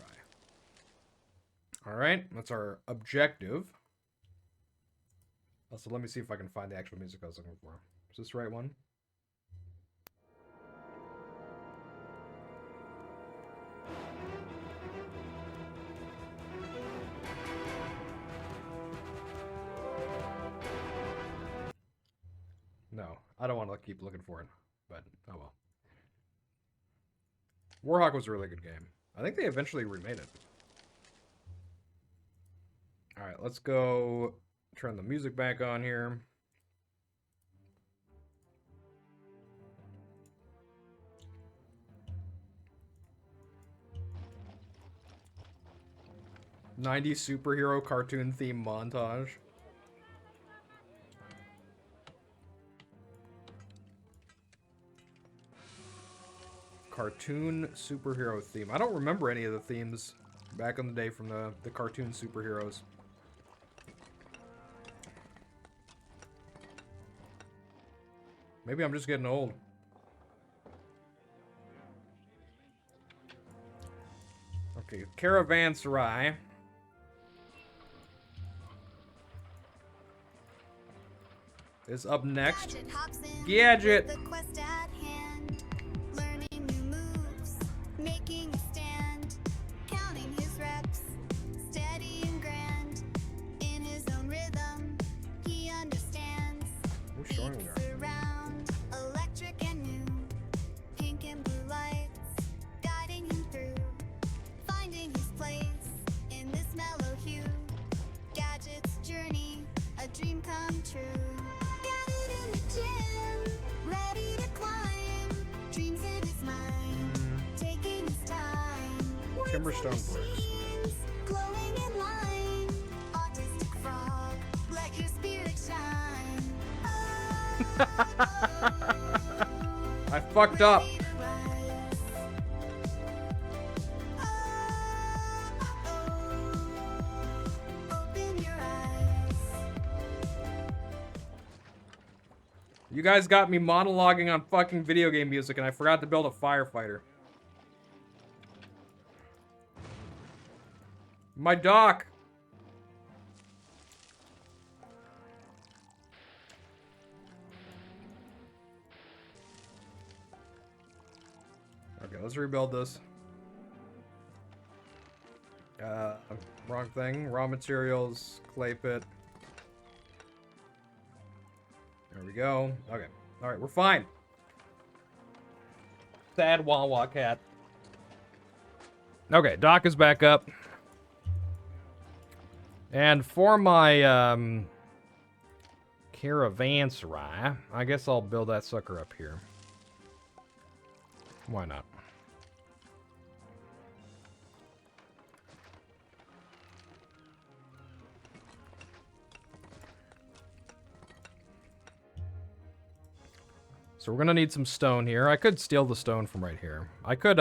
All right, that's our objective. Also, let me see if I can find the actual music I was looking for. Is this the right one? I don't want to keep looking for it, but oh well. Warhawk was a really good game. I think they eventually remade it. Alright, let's go turn the music back on here. '90s superhero cartoon theme montage. Cartoon superhero theme. I don't remember any of the themes back in the day from the cartoon superheroes. Maybe I'm just getting old. Okay, Caravansai is up next. Gadget! The quest at hand, learning new moves, making a stand, counting his reps, steady and grand, in his own rhythm, he understands. Who's showing there? Beats around, electric and new, pink and blue lights, guiding him through, finding his place in this mellow hue. Gadget's journey, a dream come true. In the gym, ready to climb, dreams in his mind, taking his time. Timberstone bricks. Glowing in line, autistic frog, let your spirit shine. I fucked up. Open your eyes. You guys got me monologuing on fucking video game music and I forgot to build a firefighter. My dock! Okay, let's rebuild this. Wrong thing. Raw materials, clay pit. There we go. Okay. Alright, we're fine. Sad Wawa cat. Okay, dock is back up. And for my, Caravansai, I guess I'll build that sucker up here. Why not? So we're gonna need some stone here. I could steal the stone from right here. I could,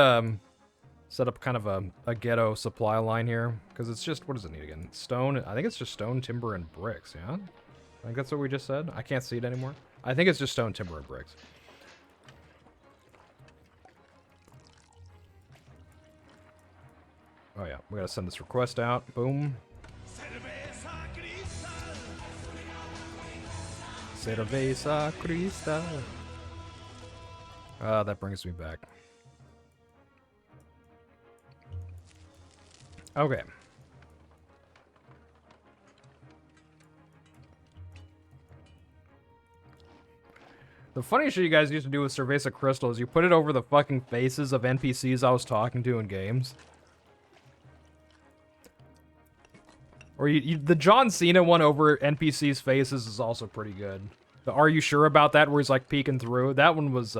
set up kind of a ghetto supply line here. Because it's just, what does it need again? Stone, I think it's just stone, timber, and bricks, yeah? I think that's what we just said. I can't see it anymore. I think it's just stone, timber, and bricks. Oh yeah, we gotta send this request out. Boom. Cerveza Cristal. That brings me back. Okay. The funny shit you guys used to do with Cerveza Crystal is you put it over the fucking faces of NPCs I was talking to in games. Or the John Cena one over NPCs' faces is also pretty good. The Are You Sure About That where he's like peeking through. That one was,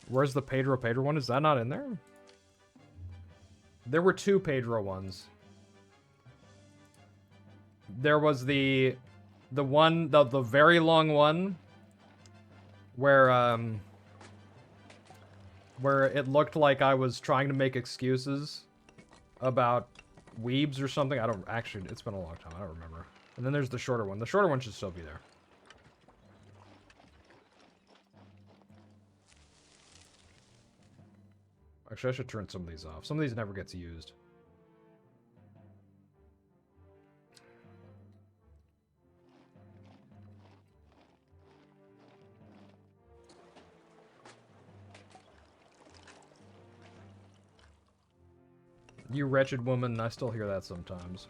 where's the Pedro one? Is that not in there? There were two Pedro ones. There was the one, the very long one where it looked like I was trying to make excuses about weebs or something. I don't actually, it's been a long time. I don't remember. And then there's the shorter one. The shorter one should still be there. Actually, I should turn some of these off. Some of these never gets used. You wretched woman, I still hear that sometimes.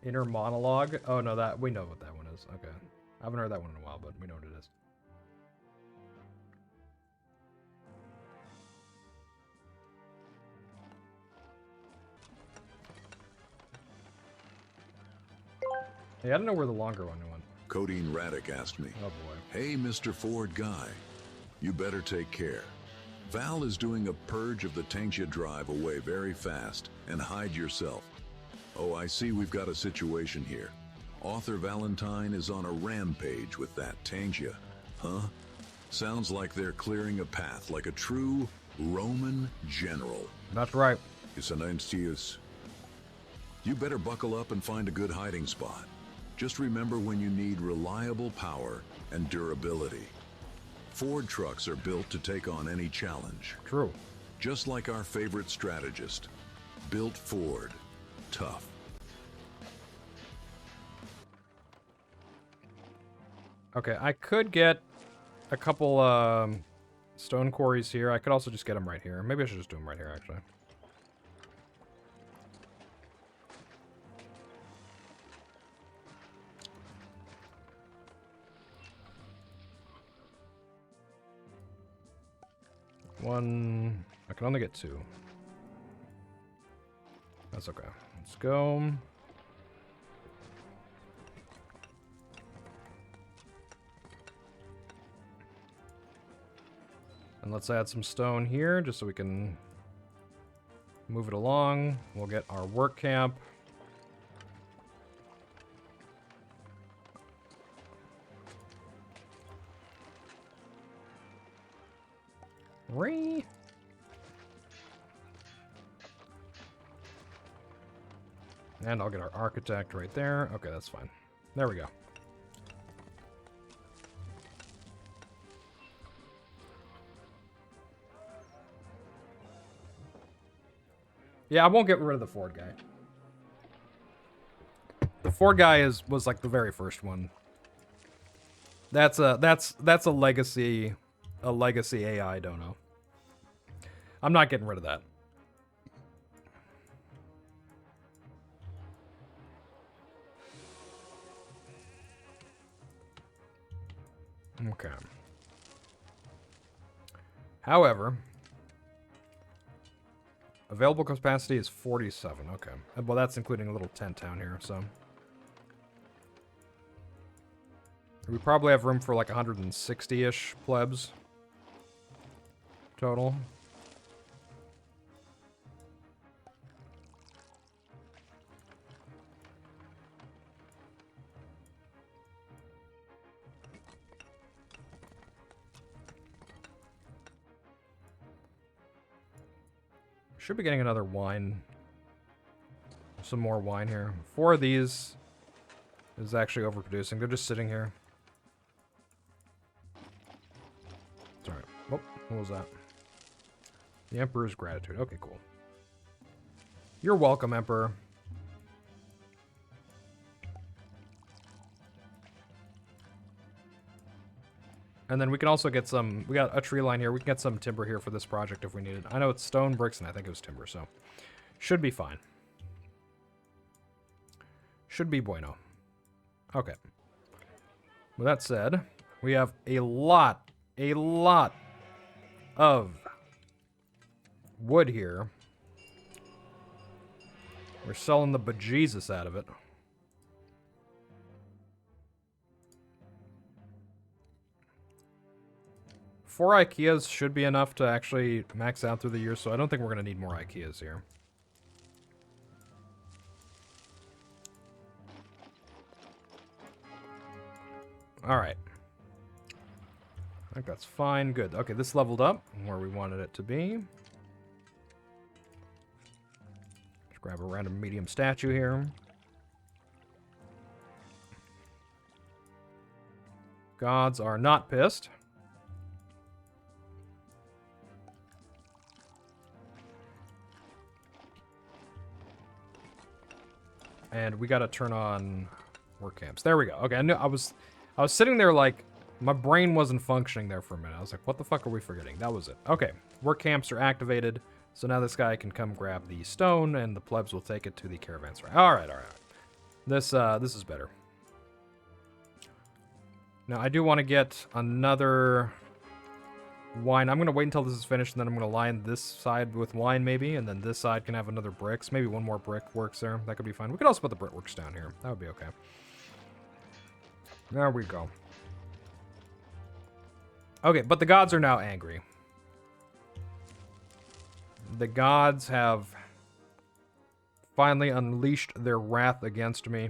Inner monologue. Oh no, that we know what that one is. Okay, I haven't heard that one in a while, but we know what it is. Yeah, I don't know where the longer one went. Codeine Raddick asked me, Oh boy. "Hey, Mr. Ford guy, you better take care. Val is doing a purge of the Taintia drive away very fast, and hide yourself. Oh, I see we've got a situation here. Author Valentine is on a rampage with that Taintia. Huh? Sounds like they're clearing a path like a true Roman general. That's right. Isanentius. You better buckle up and find a good hiding spot. Just remember when you need reliable power and durability. Ford trucks are built to take on any challenge. True. Just like our favorite strategist. Built Ford. Tough. Okay, I could get a couple stone quarries here. I could also just get them right here. Maybe I should just do them right here, actually. One. I can only get two. That's okay. Let's go. And let's add some stone here just so we can move it along. We'll get our work camp. Ree. And I'll get our architect right there. Okay, that's fine. There we go. Yeah, I won't get rid of the Ford guy. The Ford guy was like the very first one. That's a legacy AI dono. I'm not getting rid of that. Okay. However, available capacity is 47. Okay. Well, that's including a little tent town here, so. We probably have room for like 160-ish plebs total. Should be getting another wine. Some more wine here. 4 of these is actually overproducing. They're just sitting here. It's alright. Oh, what was that? The Emperor's gratitude. Okay, cool. You're welcome, Emperor. And then we can also get some... We got a tree line here. We can get some timber here for this project if we need it. I know it's stone, bricks, and I think it was timber, so... Should be fine. Should be bueno. Okay. With that said, we have a lot of wood here. We're selling the bejesus out of it. Four IKEAs should be enough to actually max out through the year, so I don't think we're going to need more IKEAs here. Alright. I think that's fine. Good. Okay, this leveled up where we wanted it to be. Just grab a random medium statue here. Gods are not pissed. And we gotta turn on work camps. There we go. Okay, I was sitting there like my brain wasn't functioning there for a minute. I was like, what the fuck are we forgetting? That was it. Okay, work camps are activated. So now this guy can come grab the stone and the plebs will take it to the Caravansai. Alright. This is better. Now, I do want to get another wine. I'm going to wait until this is finished, and then I'm going to line this side with wine, maybe, and then this side can have another bricks. Maybe one more brick works there. That could be fine. We could also put the brickworks down here. That would be okay. There we go. Okay, but the gods are now angry. The gods have finally unleashed their wrath against me.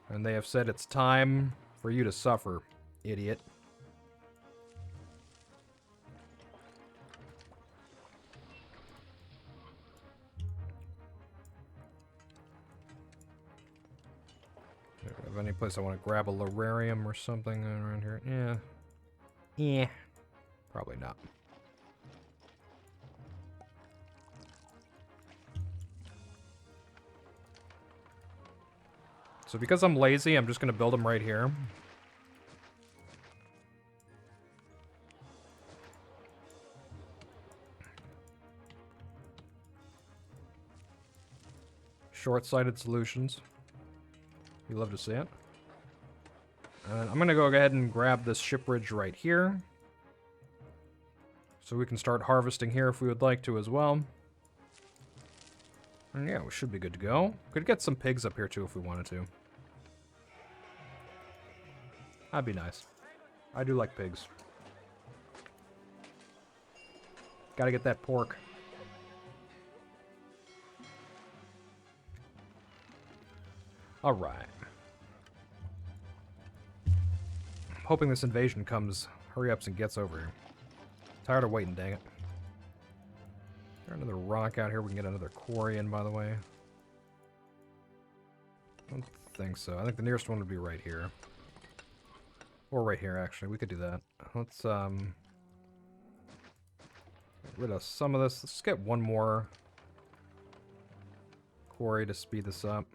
And they have said it's time for you to suffer, idiot. Do I have any place I want to grab a lararium or something around here? Yeah. Yeah. Probably not. So because I'm lazy, I'm just going to build them right here. Short-sighted solutions. You love to see it. And I'm going to go ahead and grab this ship bridge right here. So we can start harvesting here if we would like to as well. And yeah, we should be good to go. Could get some pigs up here too if we wanted to. That'd be nice. I do like pigs. Gotta get that pork. Alright. Hoping this invasion comes, hurry-ups and gets over here. Tired of waiting, dang it. Is there another rock out here? We can get another quarry in, by the way. I don't think so. I think the nearest one would be right here. Or right here, actually. We could do that. Let's, get rid of some of this. Let's get one more quarry to speed this up.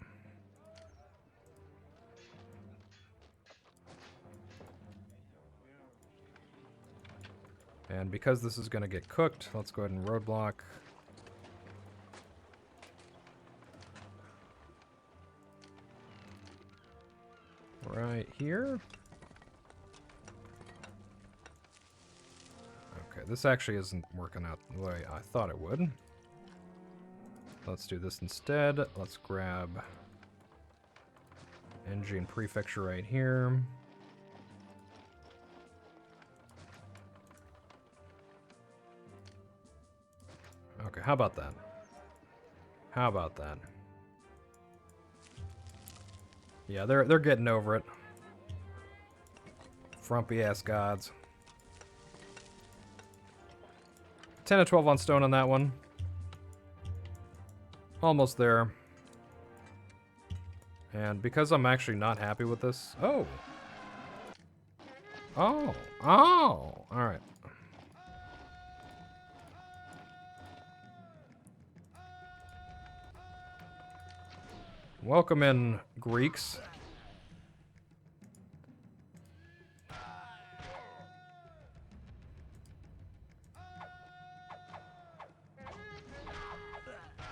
And because this is going to get cooked, let's go ahead and roadblock. Right here. Okay, this actually isn't working out the way I thought it would. Let's do this instead. Let's grab NG and prefecture right here. Okay, how about that? How about that? Yeah, they're getting over it. Frumpy ass gods. 10 to 12 on stone on that one. Almost there. And because I'm actually not happy with this... Oh! Oh! Oh! Alright. Welcome in, Greeks.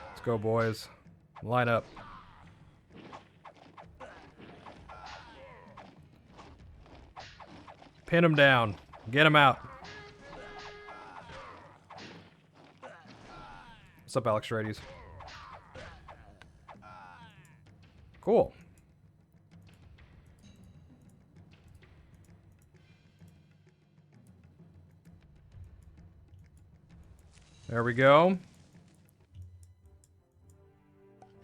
Let's go, boys. Line up. Pin him down. Get him out. What's up, Alex Radies? Cool. There we go.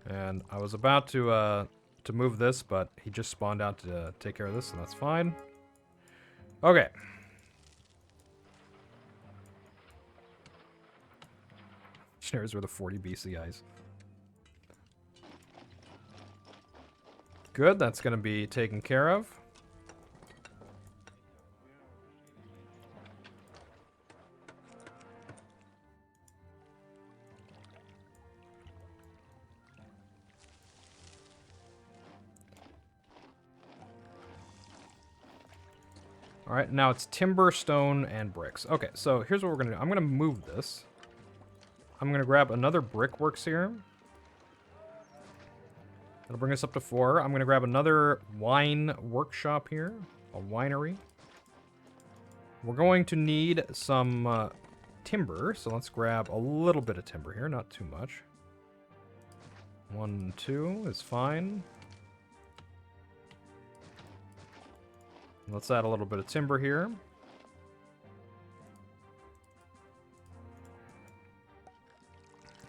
And I was about to move this, but he just spawned out to take care of this, and that's fine. Okay. Shares were the 40 BCIs. Good, that's going to be taken care of. Alright, now it's timber, stone, and bricks. Okay, so here's what we're going to do. I'm going to move this. I'm going to grab another brickworks here. That'll bring us up to 4. I'm going to grab another wine workshop here. A winery. We're going to need some timber. So let's grab a little bit of timber here. Not too much. 1, 2 is fine. Let's add a little bit of timber here.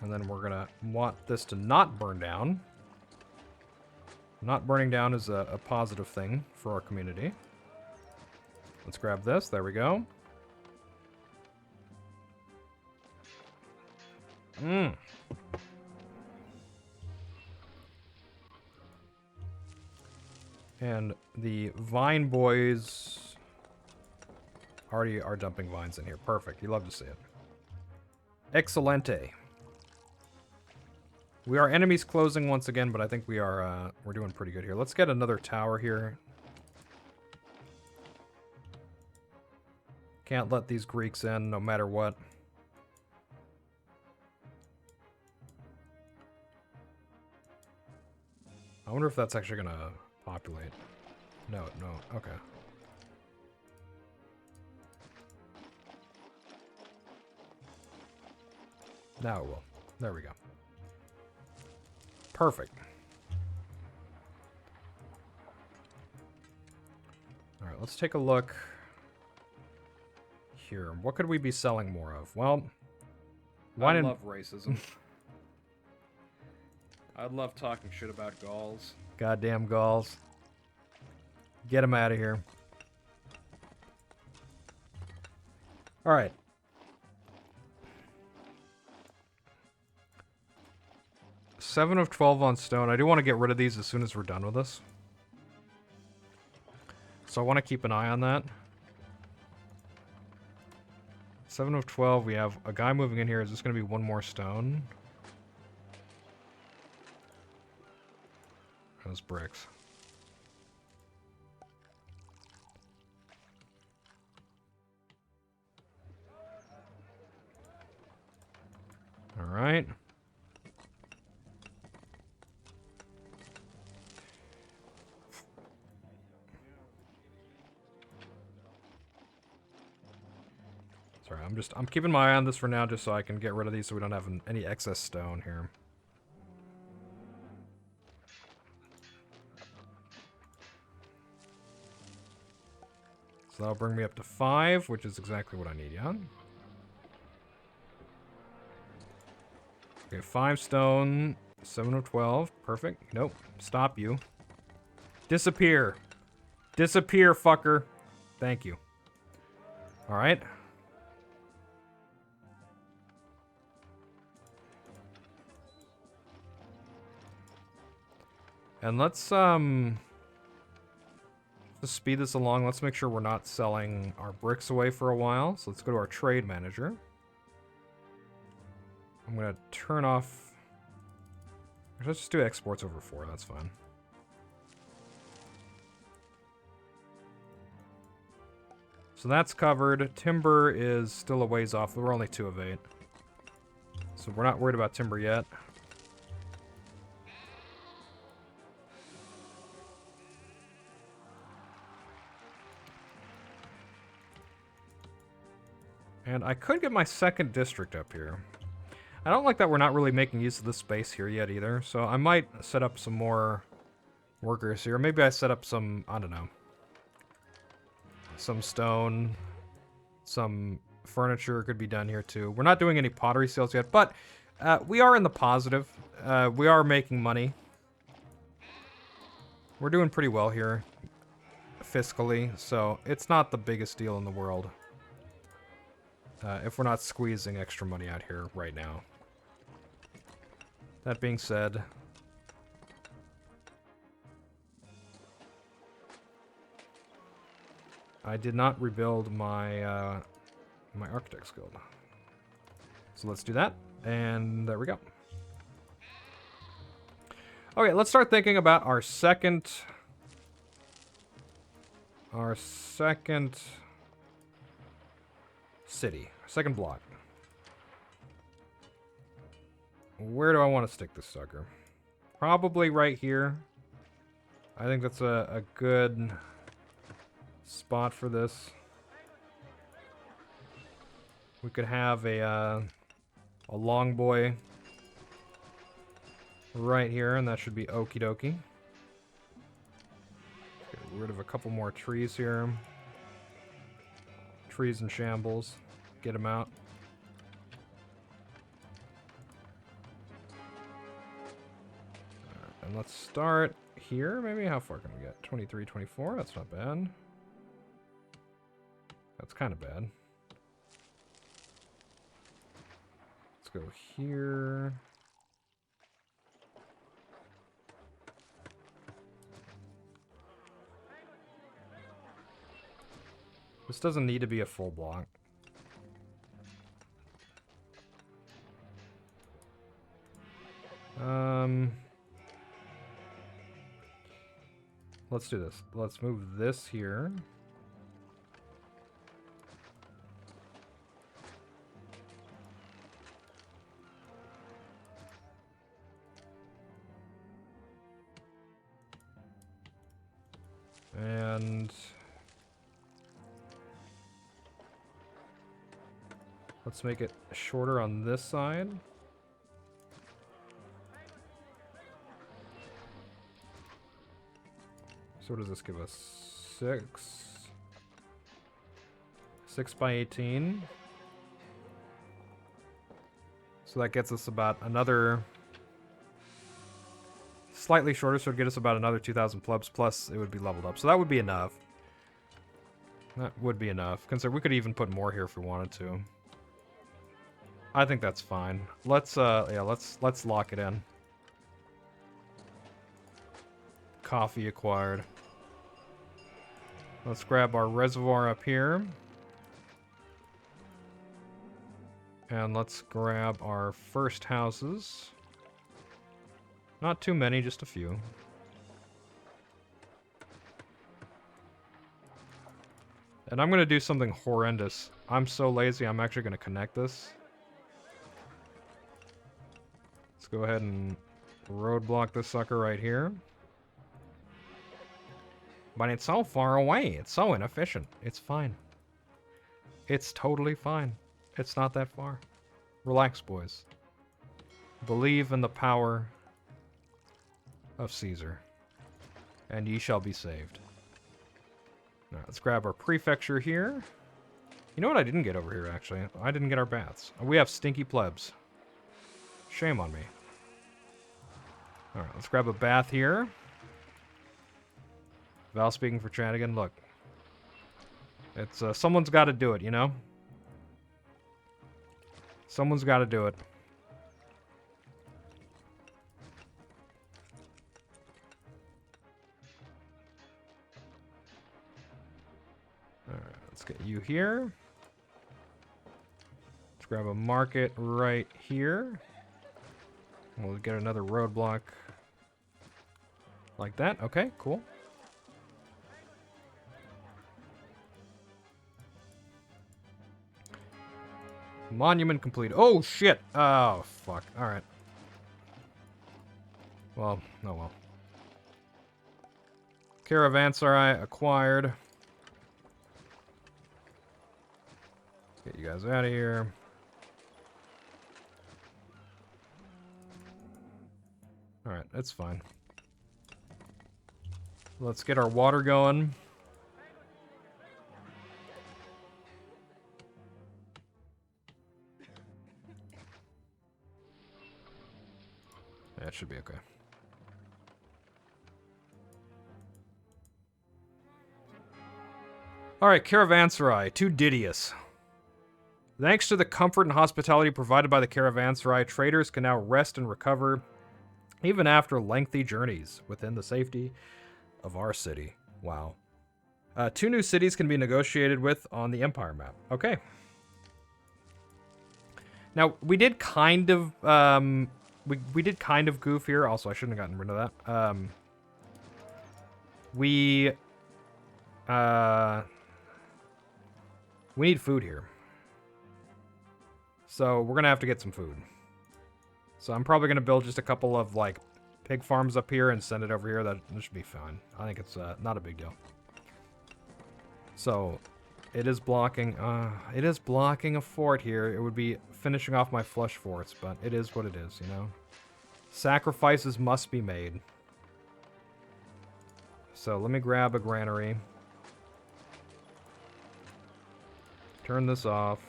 And then we're going to want this to not burn down. Not burning down is a positive thing for our community. Let's grab this. There we go. And the vine boys already are dumping vines in here. Perfect. You love to see it. Excelente. We are enemies closing once again, but I think we're doing pretty good here. Let's get another tower here. Can't let these Greeks in no matter what. I wonder if that's actually gonna populate. No, okay. Now it will. There we go. Perfect. Alright, let's take a look here. What could we be selling more of? Well, I love racism. I love talking shit about Gauls. Goddamn Gauls. Get them out of here. Alright. Seven of 12 on stone. I do want to get rid of these as soon as we're done with this. So I want to keep an eye on that. 7 of 12. We have a guy moving in here. Is this going to be one more stone? Those bricks. All right. Sorry, I'm keeping my eye on this for now just so I can get rid of these so we don't have any excess stone here. So that'll bring me up to 5, which is exactly what I need, yeah? Okay, 5 stone, 7 of 12, perfect. Nope, stop you. Disappear. Disappear, fucker. Thank you. Alright. And let's just speed this along. Let's make sure we're not selling our bricks away for a while. So let's go to our trade manager. I'm going to turn off... Let's just do exports over 4. That's fine. So that's covered. Timber is still a ways off. We're only 2 of 8. So we're not worried about timber yet. And I could get my second district up here. I don't like that we're not really making use of this space here yet either. So I might set up some more workers here. Maybe I set up some, I don't know, some stone, some furniture could be done here too. We're not doing any pottery sales yet, but we are in the positive. We are making money. We're doing pretty well here fiscally, so it's not the biggest deal in the world. If we're not squeezing extra money out here right now. That being said, I did not rebuild my my Architect's Guild. So let's do that, and there we go. Okay, let's start thinking about our second city, second block. Where do I want to stick this sucker? Probably right here. I think that's a good spot for this. We could have a long boy right here, and that should be okie dokie. Get rid of a couple more trees here. Trees in shambles. Get them out. And let's start here, maybe. How far can we get? 23, 24. That's not bad. That's kind of bad. Let's go here. This doesn't need to be a full block. Let's do this. Let's move this here. And let's make it shorter on this side. So what does this give us? 6 by 18. So that gets us about another slightly shorter, so it'd get us about another 2,000 plebs, plus it would be leveled up. So that would be enough. That would be enough. Consider we could even put more here if we wanted to. I think that's fine. Let's let's lock it in. Coffee acquired. Let's grab our reservoir up here. And let's grab our first houses. Not too many, just a few. And I'm going to do something horrendous. I'm so lazy, I'm actually going to connect this. Let's go ahead and roadblock this sucker right here. But it's so far away. It's so inefficient. It's fine. It's totally fine. It's not that far. Relax, boys. Believe in the power of Caesar, and ye shall be saved. Now, let's grab our prefecture here. You know what I didn't get over here, actually? I didn't get our baths. We have stinky plebs. Shame on me. Alright, let's grab a bath here. Val speaking for chat again. Look. It's, someone's got to do it, you know? Someone's got to do it. Alright, let's get you here. Let's grab a market right here. We'll get another roadblock like that. Okay, cool. Monument complete. Oh, shit. Oh, fuck. Alright. Well, oh well. Caravansai acquired. Get you guys out of here. Alright, that's fine. Let's get our water going. That should be okay. Alright, Caravansai to Didius. Thanks to the comfort and hospitality provided by the Caravansai, traders can now rest and recover even after lengthy journeys within the safety of our city. Wow. 2 new cities can be negotiated with on the Empire map. Okay. Now, we did kind of, we did kind of goof here. Also, I shouldn't have gotten rid of that. We need food here. So, we're going to have to get some food. So, I'm probably going to build just a couple of, like, pig farms up here and send it over here. That should be fine. I think it's not a big deal. So, it is blocking a fort here. It would be finishing off my flush forts, but it is what it is, you know? Sacrifices must be made. So, let me grab a granary. Turn this off.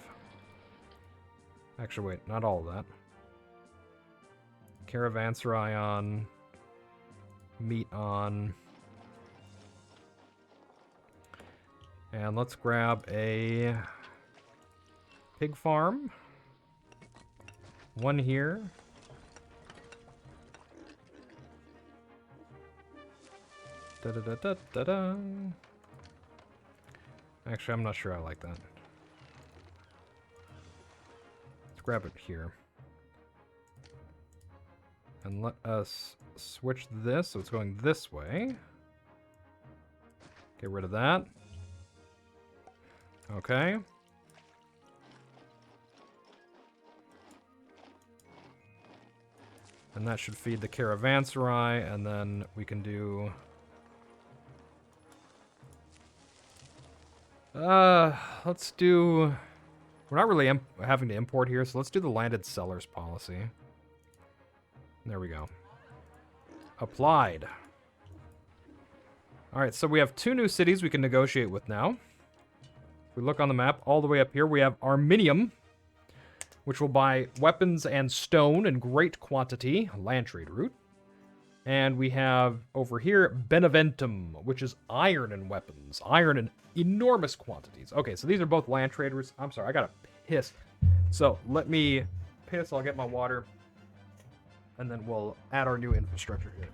Actually, wait, not all of that. Caravansai on. Meat on. And let's grab a pig farm. One here. Da-da-da-da-da-da. Actually, I'm not sure I like that. Let's grab it here. And let us switch this so it's going this way. Get rid of that. Okay. And that should feed the Caravansai, and then we can do... let's do... We're not really having to import here, so let's do the landed sellers policy. There we go. Applied. Alright, so we have 2 new cities we can negotiate with now. If we look on the map, all the way up here, we have Arminium, which will buy weapons and stone in great quantity, land trade route. And we have over here Beneventum, which is iron and weapons, iron in enormous quantities. Okay, so these are both land trade routes. I'm sorry, I gotta piss. So let me piss, I'll get my water, and then we'll add our new infrastructure here.